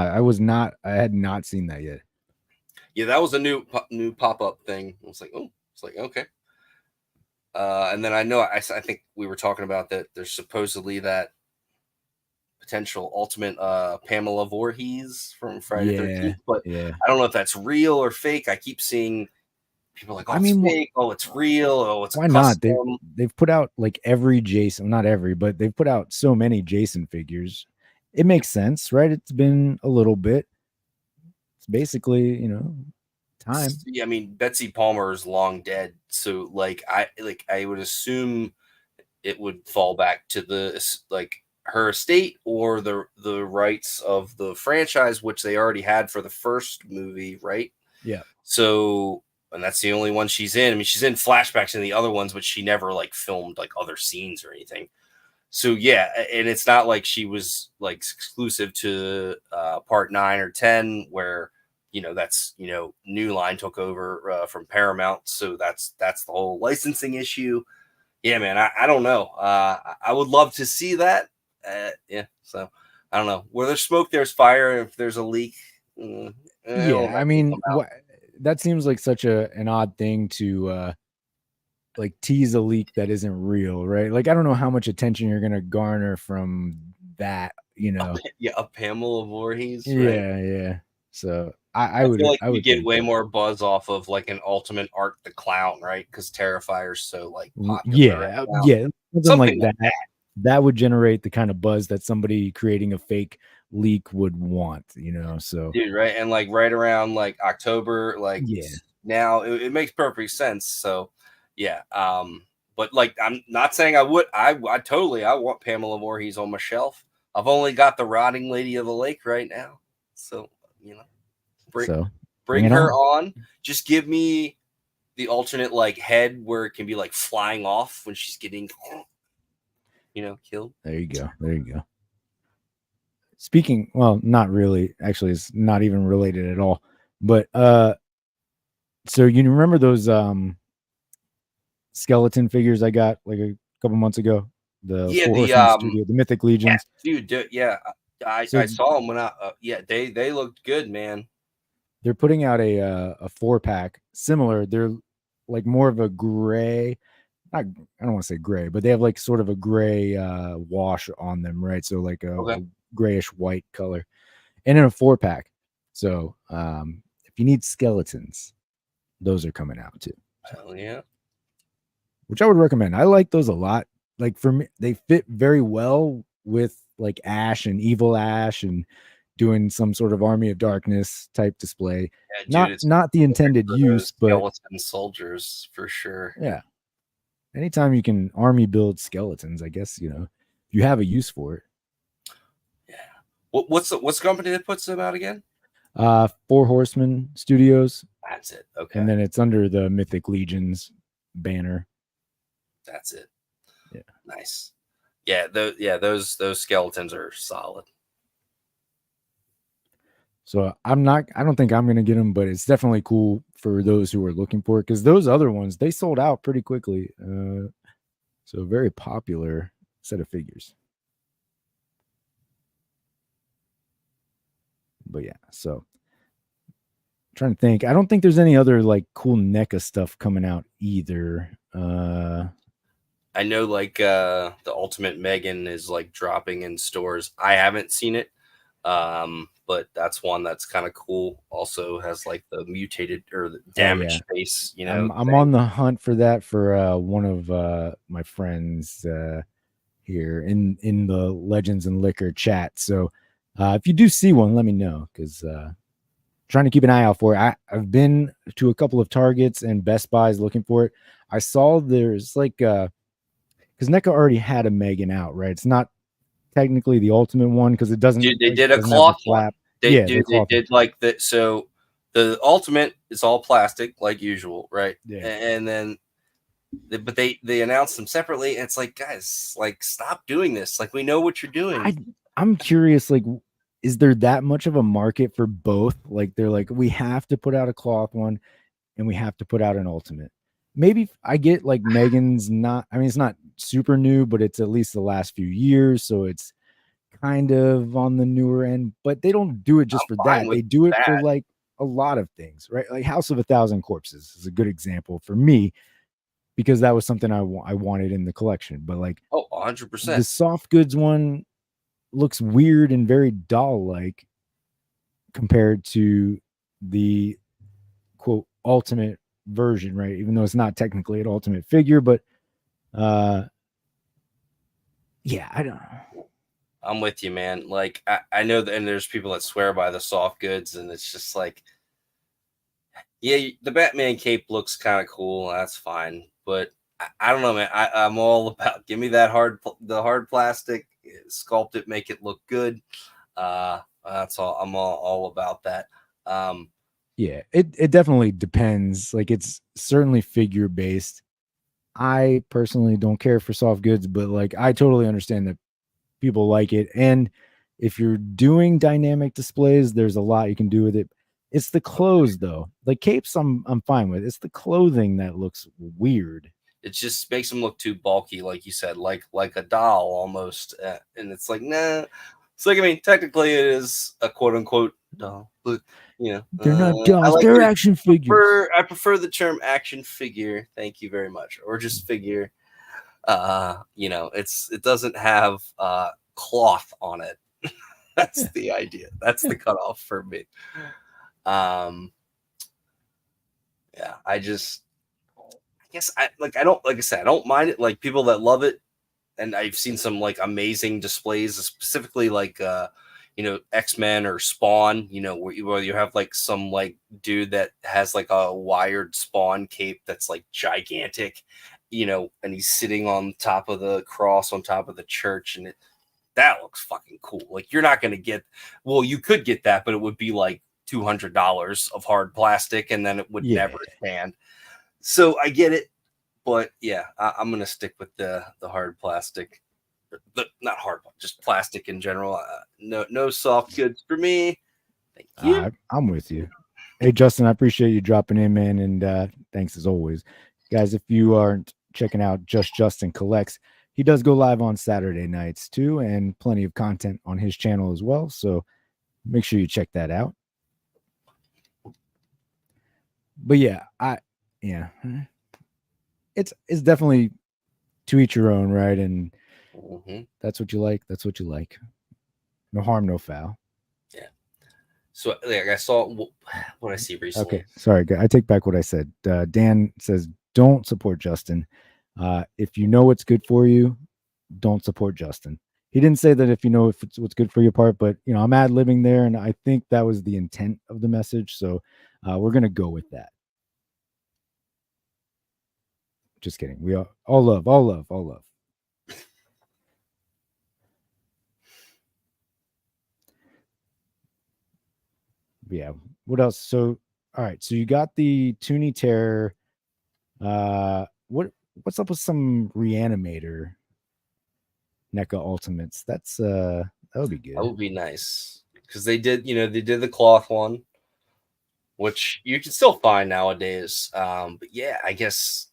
I had not seen that yet. Yeah, that was a new pop-up thing. I was like, oh, it's like, okay. And then I think we were talking about that there's supposedly that potential ultimate Pamela Voorhees from Friday the 13th, but I don't know if that's real or fake. I keep seeing people like, oh, it's fake. Oh, it's real. Oh, it's why not? They've put out like every Jason, not every, but they've put out so many Jason figures. It makes sense, right? It's been a little bit. It's basically, time. Yeah, I mean, Betsy Palmer is long dead, so I would assume it would fall back to her estate or the rights of the franchise, which they already had for the first movie, right? Yeah. So, and that's the only one she's in. I mean, she's in flashbacks in the other ones, but she never like filmed like other scenes or anything. So yeah, and it's not like she was like exclusive to part 9 or 10 where that's New Line took over from Paramount, so that's the whole licensing issue. Yeah, man, I don't know. I would love to see that. Yeah, so I don't know. Where there's smoke, there's fire. If there's a leak, I mean, that seems like such an odd thing to like tease a leak that isn't real, right? Like I don't know how much attention you're gonna garner from that, you know. Yeah, a Pamela Voorhees, right? Yeah. So I I feel would like I you would get think way so. more buzz off of like an Ultimate Art the Clown, right? Because Terrifier's so like popular right Yeah, now. yeah, something Something like like that. That would generate the kind of buzz that somebody creating a fake leak would want, you know. So dude, right? And like right around like October, like yeah, now it makes perfect sense. So yeah. But like I'm not saying I would I totally I want Pamela Voorhees on my shelf. I've only got the Rotting Lady of the Lake right now. So, you know, bring so bring bring it her on. on. Just give me the alternate like head where it can be like flying off when she's getting killed. There you go. There you go. Speaking, well, not really. Actually, it's not even related at all. But so you remember those skeleton figures I got like a couple months ago? The Yeah, Four the Horsemen Studio, the Mythic yeah, Legions. dude, yeah. I So saw them when I yeah, they looked good, man. they're putting out a 4-pack similar. They're like more of a gray, not, I don't want to say gray, but they have like sort of a gray wash on them, right? So like Okay. a grayish white color, and in a 4-pack. So if you need skeletons, those are coming out too. So, Hell yeah. which I would recommend. I like those a lot. Like for me, they fit very well with like Ash and Evil Ash and doing some sort of Army of Darkness type display. Yeah, dude, Not it's not the perfect intended for use, those but skeleton soldiers for sure. yeah. Anytime you can army build skeletons, I guess, you know, you have a use for it. Yeah. What's the company that puts them out again? Four Horsemen Studios, That's it. Okay. and then it's under the Mythic Legions banner. That's it. Yeah. Nice. Yeah, those skeletons are solid. So I don't think I'm gonna get them, but it's definitely cool for those who are looking for it, because those other ones they sold out pretty quickly. So very popular set of figures. But yeah, so trying to think. I don't think there's any other like cool NECA stuff coming out either. I know like the Ultimate Megan is like dropping in stores. I haven't seen it. But that's one that's kind of cool. Also has like the mutated or the damaged face, I'm thing. on the hunt for that for one of my friends here in the Legends and Liquor chat. So if you do see one, let me know, because trying to keep an eye out for it. I've been to a couple of Targets and Best Buys looking for it. I saw there's like because NECA already had a Megan out, right? It's not technically the ultimate one because it doesn't. Dude, they like, did a doesn't have the cloth one. flap. They Yeah, the do. They cloth one. did like that. So the Ultimate is all plastic, like usual, right? Yeah. And then, but they announced them separately. And it's like, guys, like stop doing this. Like we know what you're doing. I'm curious, like, is there that much of a market for both? Like, they're like, we have to put out a cloth one and we have to put out an ultimate. Maybe I get like Megan's not, I mean, it's not super new, but it's at least the last few years. So it's kind of on the newer end, but they don't do it just I'm for fine that. with They do it for that. like a lot of things, right? Like House of a Thousand Corpses is a good example for me because that was something I wanted in the collection. But like Oh, the 100%. soft goods one looks weird and very doll like compared to the quote ultimate version, right? Even though it's not technically an ultimate figure, but yeah, I don't know. I'm with you, man. Like I know that, and there's people that swear by the soft goods, and it's just like, yeah, the Batman cape looks kind of cool. That's fine, but I don't know, man. I'm all about give me that the hard plastic, sculpt it, make it look good. That's all. I'm all about that. Yeah, it definitely depends. Like it's certainly figure based. I personally don't care for soft goods, but like I totally understand that people like it. And if you're doing dynamic displays, there's a lot you can do with it. It's the clothes though. Like capes I'm fine with. It's the clothing that looks weird. It just makes them look too bulky, like you said, like a doll almost. And it's like, nah. It's like, I mean, technically it is a quote unquote doll, but They're not I dolls, like they're action figures. I prefer the term action figure. Thank you very much. Or just figure. It doesn't have cloth on it. That's the idea. That's the cutoff for me. Yeah, I guess I don't, like I said, I don't mind it. Like people that love it, and I've seen some like amazing displays, specifically like X-Men or Spawn, where you have like some like dude that has like a wired Spawn cape that's like gigantic, and he's sitting on top of the cross on top of the church, and that looks fucking cool. Like you're not gonna get, well, you could get that, but it would be like $200 of hard plastic, and then it would never stand. So I get it, but yeah, I'm gonna stick with the hard plastic. Not hard, just plastic in general. No soft goods for me. Thank you. I'm with you. Hey Justin, I appreciate you dropping in, man, and thanks as always, guys. If you aren't checking out Just Justin Collects, he does go live on Saturday nights too, and plenty of content on his channel as well. So make sure you check that out. But yeah, it's definitely to each your own, right? And that's what you like. That's what you like. No harm, no foul. Yeah. So like I saw what I see recently. Okay, sorry, I take back what I said. Dan says, "Don't support Justin. If you know what's good for you, don't support Justin." He didn't say that if you know if it's what's good for your part, but I'm ad-libbing there, and I think that was the intent of the message. So we're gonna go with that. Just kidding. We all love. Yeah. What else? So, all right. So you got the Toonie Terror. What's up with some Reanimator NECA Ultimates? That would be good. That would be nice because they did the cloth one, which you can still find nowadays. But yeah, I guess,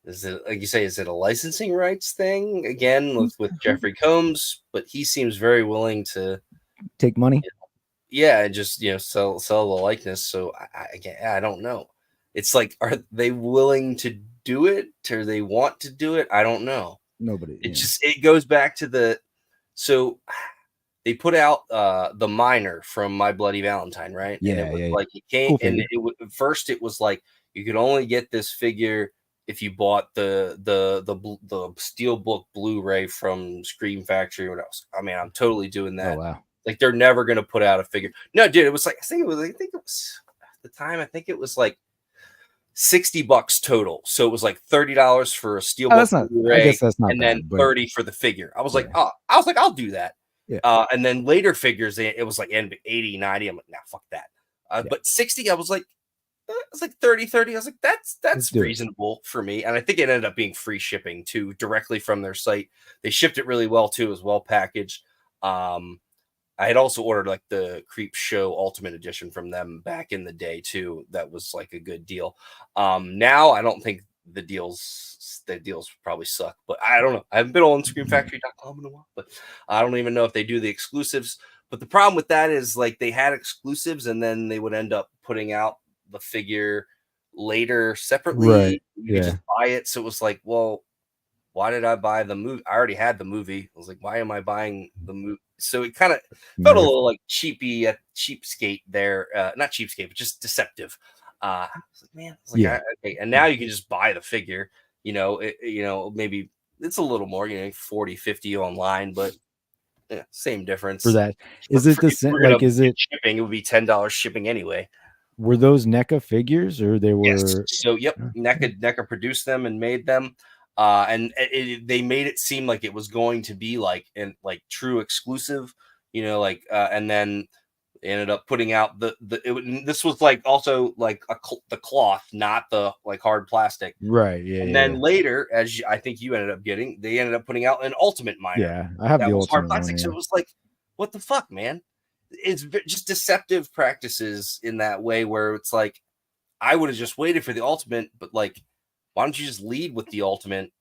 is it, like you say, is it a licensing rights thing again with Jeffrey Combs? But he seems very willing to take money. Yeah, just sell the likeness. So I don't know. It's like, are they willing to do it, or they want to do it? I don't know. Nobody. It goes back to so they put out the Miner from My Bloody Valentine, right? Yeah, and it was like it came, cool, and first it was like you could only get this figure if you bought the Steelbook Blu-ray from Scream Factory or what else. I mean, I'm totally doing that. Oh wow. Like they're never gonna put out a figure. No, dude, it was like I think it was at the time. I think it was like $60 total. So it was like $30 for a Steelbook Blu-ray, I guess that's not and bad, then $30 for the figure. I was like, I'll do that. Yeah. And then later figures, it was like 80, 90. I'm like, nah, fuck that. But 60, I was like, it's like 30. I was like, that's reasonable for me. And I think it ended up being free shipping too, directly from their site. They shipped it really well too. It was well packaged. I had also ordered like the Creep Show Ultimate Edition from them back in the day too. That was like a good deal. Now I don't think the deals probably suck, but I don't know. I haven't been on ScreamFactory.com in a while, but I don't even know if they do the exclusives. But the problem with that is like they had exclusives, and then they would end up putting out the figure later separately. Right. You could just buy it. So it was like, well, why did I buy the movie? I already had the movie. I was like, why am I buying the movie? So it kind of felt a little like cheapskate there. Not cheapskate, but just deceptive. I was like, man, okay. And now you can just buy the figure. Maybe it's a little more, 40, 50 online, but yeah, same difference. For that, is it the same? Like, is it shipping? It would be $10 shipping anyway. Were those NECA figures, or they were? Yes. So yep, NECA produced them and made them. And they made it seem like it was going to be like true exclusive, and then they ended up putting out this was like also like the cloth, not the like hard plastic, right? Yeah. And then later, as I think you ended up getting, they ended up putting out an Ultimate Miner. Yeah, I have the Ultimate hard plastic. One, yeah. So it was like, what the fuck, man? It's just deceptive practices in that way, where it's like, I would have just waited for the Ultimate, but like, why don't you just lead with the Ultimate,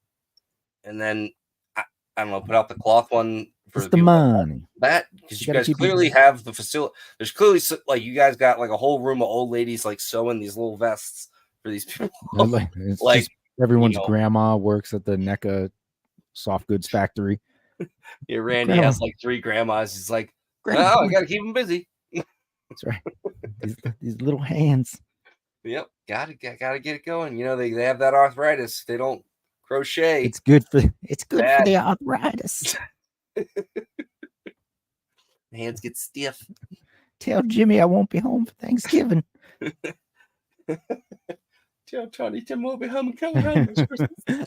and then I don't know, put out the cloth one for the money. That because you guys clearly have the facility. There's clearly like you guys got like a whole room of old ladies like sewing these little vests for these people. Like everyone's grandma works at the NECA soft goods factory. Yeah, Randy Grandma. has like 3 grandmas. He's like, Grandma. oh, I gotta keep him busy. That's right. These little hands. Yep, gotta get it going. You know, they have that arthritis. They don't crochet. It's good for Bad. the arthritis. Hands get stiff. Tell Jimmy I won't be home for Thanksgiving. Tell Tony Tim won't be home coming home this Christmas.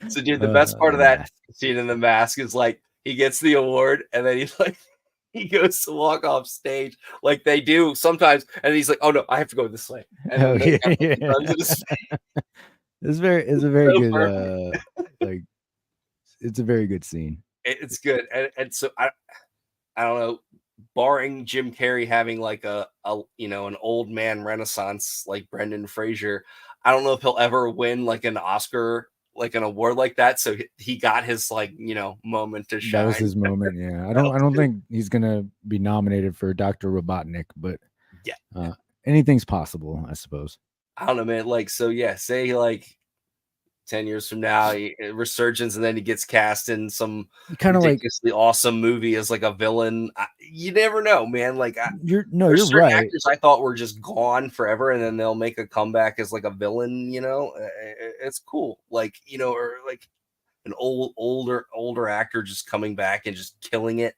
So, dude, the best part of that scene in The Mask is like he gets the award and then he's like he goes to walk off stage like they do sometimes, and he's like, "Oh no, I have to go this way." And then he runs into stage. It's a very So good like it's a very good scene. It's good, and so I don't know, barring Jim Carrey having like a you know, an old man renaissance like Brendan Fraser, I don't know if he'll ever win like an Oscar, like an award like that. So he got his like, you know, moment to shine. That was his moment. Yeah, I don't think he's gonna be nominated for Dr. Robotnik, but yeah, anything's possible, I suppose. I don't know, man. Like, so yeah, say like 10 years from now, resurgence, and then he gets cast in some kind of ridiculously awesome movie as like a villain. You never know, man. Like, you're right. Actors I thought were just gone forever, and then they'll make a comeback as like a villain. You know, it's cool. Like, you know, or like an older actor just coming back and just killing it.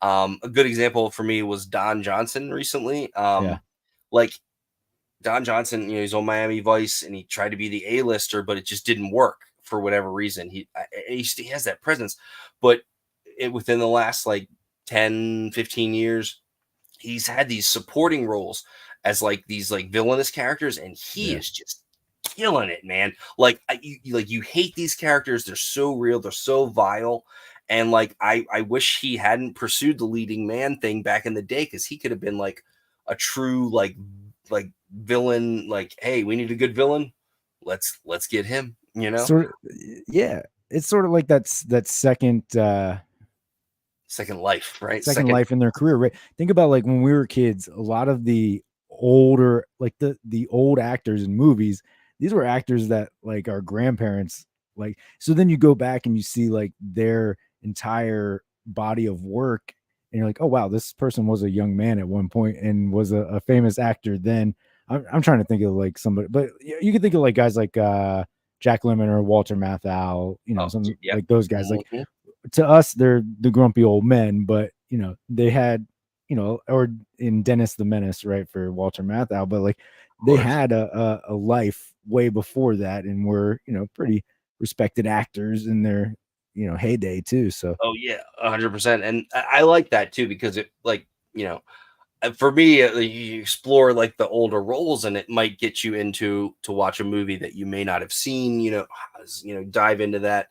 A good example for me was Don Johnson recently. Like Don Johnson, you know, he's on Miami Vice and he tried to be the A-lister, but it just didn't work for whatever reason. He has that presence, but within the last like 10, 15 years, he's had these supporting roles as like these like villainous characters, and he is just killing it, man. Like you hate these characters. They're so real. They're so vile. And like, I wish he hadn't pursued the leading man thing back in the day, because he could have been like a true like villain. Like, hey, we need a good villain. Let's get him. You know, yeah. It's sort of like that second life, right? Second life in their career, right? Think about like when we were kids, a lot of the older, like the old actors in movies, these were actors that like our grandparents like. So then you go back and you see like their entire body of work, and you're like, oh wow, this person was a young man at one point and was a famous actor then. I'm trying to think of like somebody, but you can think of like guys like Jack Lemmon or Walter Matthau, you know, like those guys. Like, to us, they're the grumpy old men, but you know, they had, you know, or in Dennis the Menace, right, for Walter Matthau, but like they had a life way before that, and were, you know, pretty respected actors in their, you know, heyday too. So 100%, and I like that too, because it, like, you know, for me, you explore like the older roles, and it might get you into to watch a movie that you may not have seen. You know, dive into that.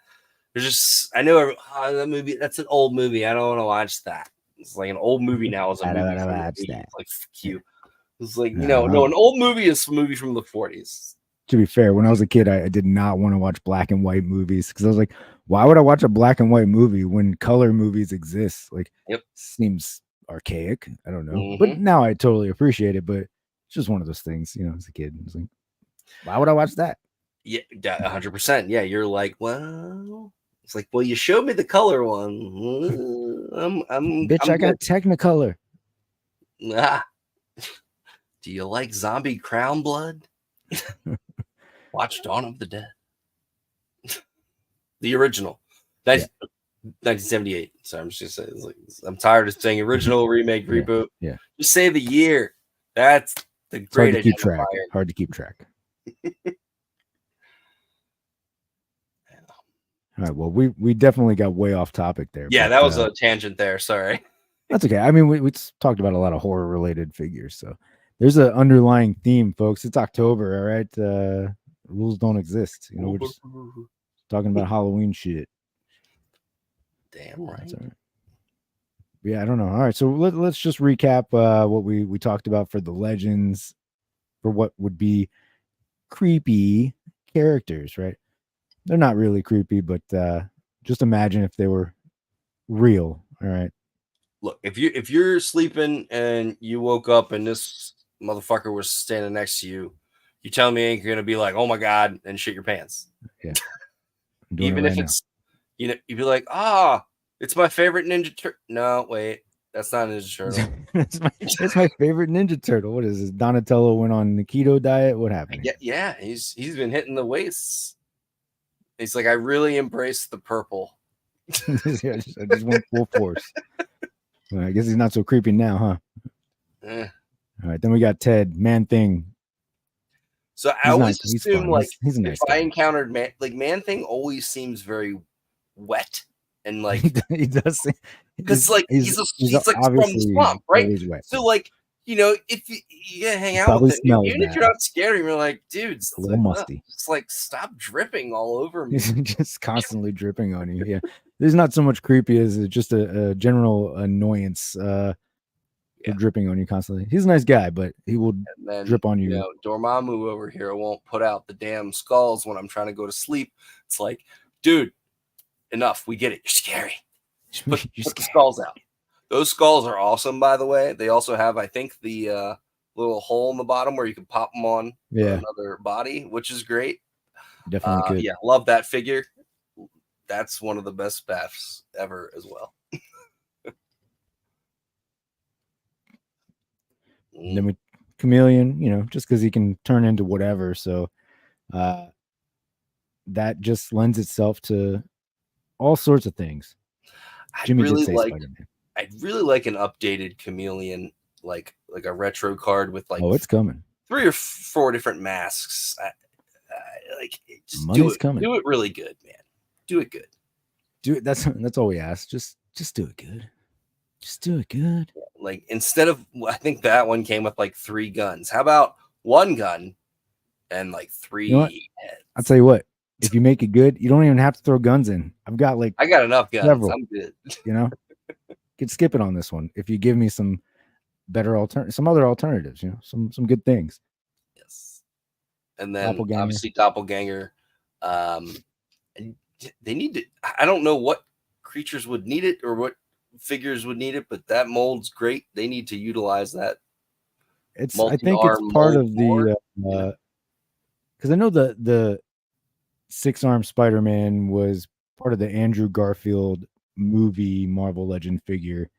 There's just, I know that movie. That's an old movie. I don't want to watch that. It's like an old movie now is a movie from the 80s. Like, fuck you. It's like, you know, no, an old movie is a movie from the 40s. To be fair, when I was a kid, I did not want to watch black and white movies, because I was like, why would I watch a black and white movie when color movies exist? Like, seems archaic. I don't know. But now I totally appreciate it. But it's just one of those things, you know, as a kid. It's like, why would I watch that? Yeah, 100%. Yeah, you're like, well, it's like, well, you showed me the color one. I got Technicolor. Do you like zombie crown blood? Watch Dawn of the Dead. The original. 1978. So I'm just saying, like, I'm tired of saying original, remake, reboot. Yeah. Just say the year. That's the great identifier. Hard to keep track. All right. Well, we definitely got way off topic there. Yeah, that was a tangent there. Sorry. That's okay. I mean, we talked about a lot of horror related figures, so there's an underlying theme, folks. It's October, all right. Rules don't exist. You know, we're just talking about Halloween shit. Damn right. Yeah, I don't know. All right, so let's just recap what we talked about for the legends, for what would be creepy characters, right? They're not really creepy, but just imagine if they were real. All right. Look, if you're sleeping and you woke up and this motherfucker was standing next to you, You tell me you're gonna be like, oh my god, and shit your pants. Yeah. I'm doing Even it if right it's, you know, you'd be like, it's my favorite Ninja Turtle. No, wait, that's not Ninja Turtle. now. It's my favorite Ninja Turtle. What is this? Donatello went on the keto diet. What happened? Yeah, he's been hitting the weights. He's like, I really embrace the purple. I just went full force. Well, I guess he's not so creepy now, huh? Eh. All right, then we got Ted, Man Thing. So I He's always nice. He's assume fun. like He's a nice if I guy. encountered Man Thing always seems very wet and like He does. because like he's like from the obviously swamp, right? always wet. So like, you know, if you gotta hang He out probably with him, smells even if you're bad. not scared, you're like, dude, A little musty. just like stop dripping all over me. He's just constantly dripping on you. Yeah, there's not so much creepy as just a general annoyance. For dripping on you constantly. He's a nice guy, but he will Then, drip on you. You know, Dormammu over here won't put out the damn skulls when I'm trying to go to sleep. It's like, dude, enough. We get it. You're scary. Just put the skulls out. Those skulls are awesome, by the way. They also have, I think, the little hole in the bottom where you can pop them on another body, which is great. Definitely could. Yeah, love that figure. That's one of the best baths ever as well. And then with Chameleon, you know, just because he can turn into whatever. So that just lends itself to all sorts of things. Jimmy did say Spider-Man. I'd really like an updated Chameleon, like a retro card with like it's coming. 3 or 4 different masks. Like just Money's coming. Do it really good, man. Do it good. Do it. That's all we ask. Just do it good. Just do it good. Like instead of, I think that one came with like 3 guns. How about 1 gun and like 3 heads? I'll tell you what. If you make it good, you don't even have to throw guns in. I got enough guns. Several, I'm good. You know, could skip it on this one if you give me some better some other alternatives. You know, some good things. Yes. And then obviously Doppelganger. They need to. I don't know what creatures would need it or what figures would need it, but that mold's great. They need to utilize that. I think it's part of the because I know the 6-arm Spider-Man was part of the Andrew Garfield movie Marvel Legend figure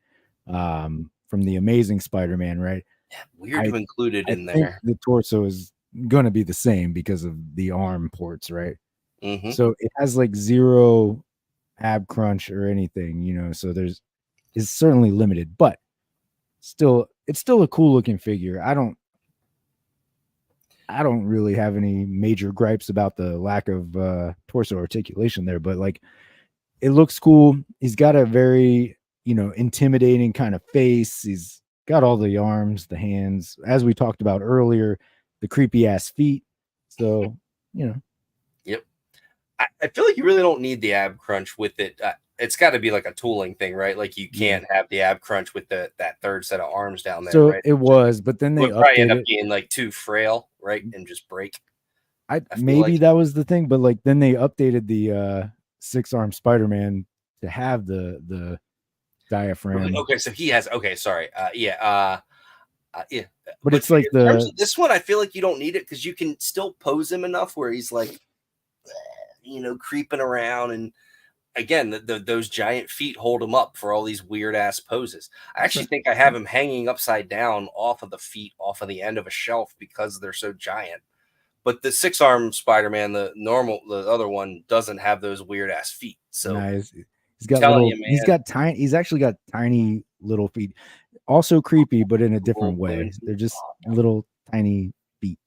from the Amazing Spider-Man, right? Yeah, weird to include it in there. The torso is going to be the same because of the arm ports, right? Mm-hmm. So it has like 0 ab crunch or anything, you know. So it's certainly limited, but it's still a cool looking figure. I don't really have any major gripes about the lack of torso articulation there, but like it looks cool. He's got a very, you know, intimidating kind of face. He's got all the arms, the hands, as we talked about earlier, the creepy ass feet. So, you know. Yep. I feel like you really don't need the ab crunch with it. It's got to be like a tooling thing, right? Like you can't have the ab crunch with that 3rd set of arms down there. So right? it was, but then they probably end up being like too frail, right, and just break. Maybe that was the thing, but like then they updated the 6-arm Spider-Man to have the diaphragm. Okay, so he has. Okay, sorry. Yeah. But it's like this one. I feel like you don't need it because you can still pose him enough where he's like, you know, creeping around and. Again, those giant feet hold him up for all these weird ass poses. I actually think I have him hanging upside down off of the feet, off of the end of a shelf because they're so giant. But the 6-arm Spider-Man, the other one doesn't have those weird ass feet. So nice. He's got he's actually got tiny little feet. Also creepy, but in a different way. They're just little tiny feet.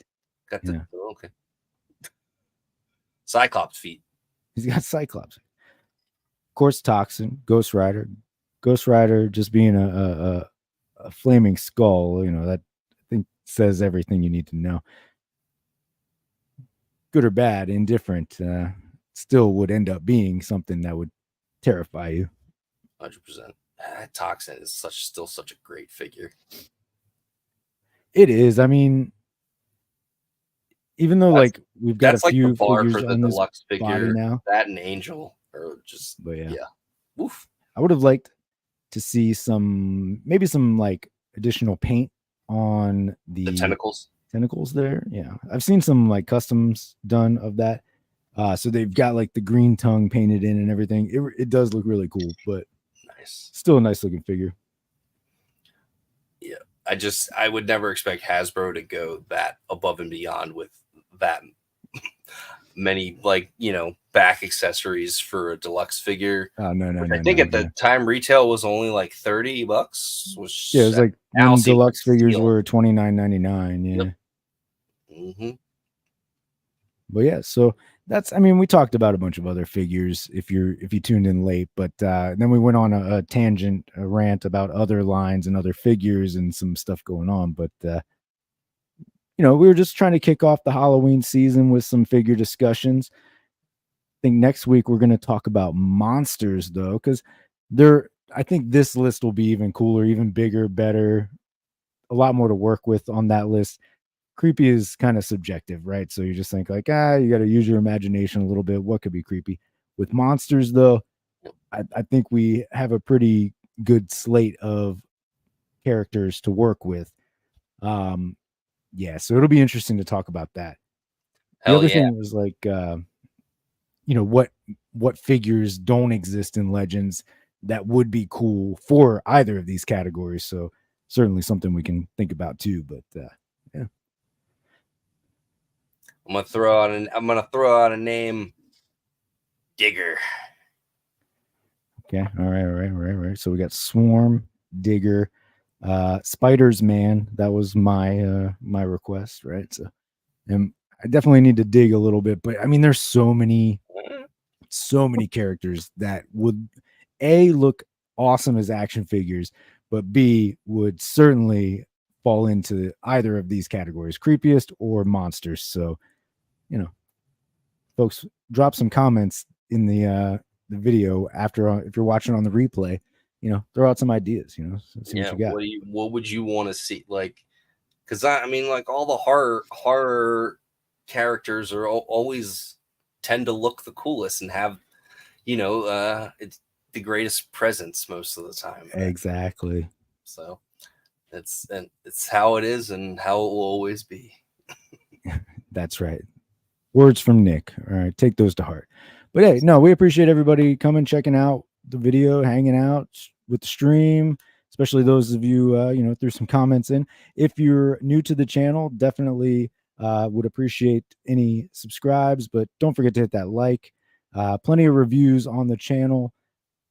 Got the okay. Cyclops feet. He's got Cyclops. Of course, Toxin, Ghost Rider. Ghost Rider just being a flaming skull, you know, that I think says everything you need to know. Good or bad, indifferent, still would end up being something that would terrify you. 100%. Toxin is still such a great figure. It is. I mean, even though we've got a few like the bar figures for the on this deluxe figure now, that and Angel. Or just, but yeah. Oof. I would have liked to see maybe some like additional paint on the tentacles. tentacles there. Yeah, I've seen some like customs done of that. So they've got like the green tongue painted in and everything. It does look really cool, but Nice. still a nice looking figure. Yeah, I would never expect Hasbro to go that above and beyond with that many, like, you know, back accessories for a deluxe figure. No. I think at the time retail was only like $30, which Yeah, it was like now when seems deluxe like a figures steal. were $29.99. Yeah. Yep. Mm-hmm. But yeah, so that's, I mean, we talked about a bunch of other figures if you tuned in late, but then we went on a tangent, a rant about other lines and other figures and some stuff going on. But you know, we were just trying to kick off the Halloween season with some figure discussions. I think next week we're going to talk about monsters though, because I think this list will be even cooler, even bigger, better, a lot more to work with on that list. Creepy is kind of subjective, right? So you just think like, you got to use your imagination a little bit. What could be creepy? With monsters, though, I think we have a pretty good slate of characters to work with. Yeah, so it'll be interesting to talk about that. The other thing was like, you know, what figures don't exist in Legends that would be cool for either of these categories. So certainly something we can think about too. But yeah. I'm gonna throw out a name, Digger. Okay. All right. So we got Swarm, Digger, Spiders Man. That was my my request, right? So, and I definitely need to dig a little bit, but I mean, there's so many characters that would look awesome as action figures, but B would certainly fall into either of these categories, creepiest or monsters. So, you know, folks, drop some comments in the video after if you're watching on the replay. You know, throw out some ideas. You know, see what you got. What would you want to see? Like, because I mean, like all the horror characters are always tend to look the coolest and have, you know, it's the greatest presence most of the time. Right? Exactly. So it's how it is and how it will always be. That's right. Words from Nick. All right, take those to heart. But hey, no, we appreciate everybody coming, checking out the video, hanging out with the stream, especially those of you, you know, threw some comments in. If you're new to the channel, definitely would appreciate any subscribes, but don't forget to hit that like. Plenty of reviews on the channel.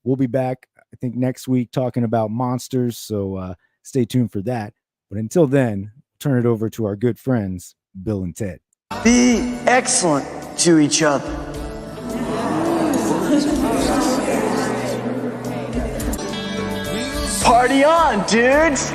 We'll be back, I think, next week talking about monsters, so stay tuned for that. But until then, turn it over to our good friends, Bill and Ted. Be excellent to each other. Party on, dudes!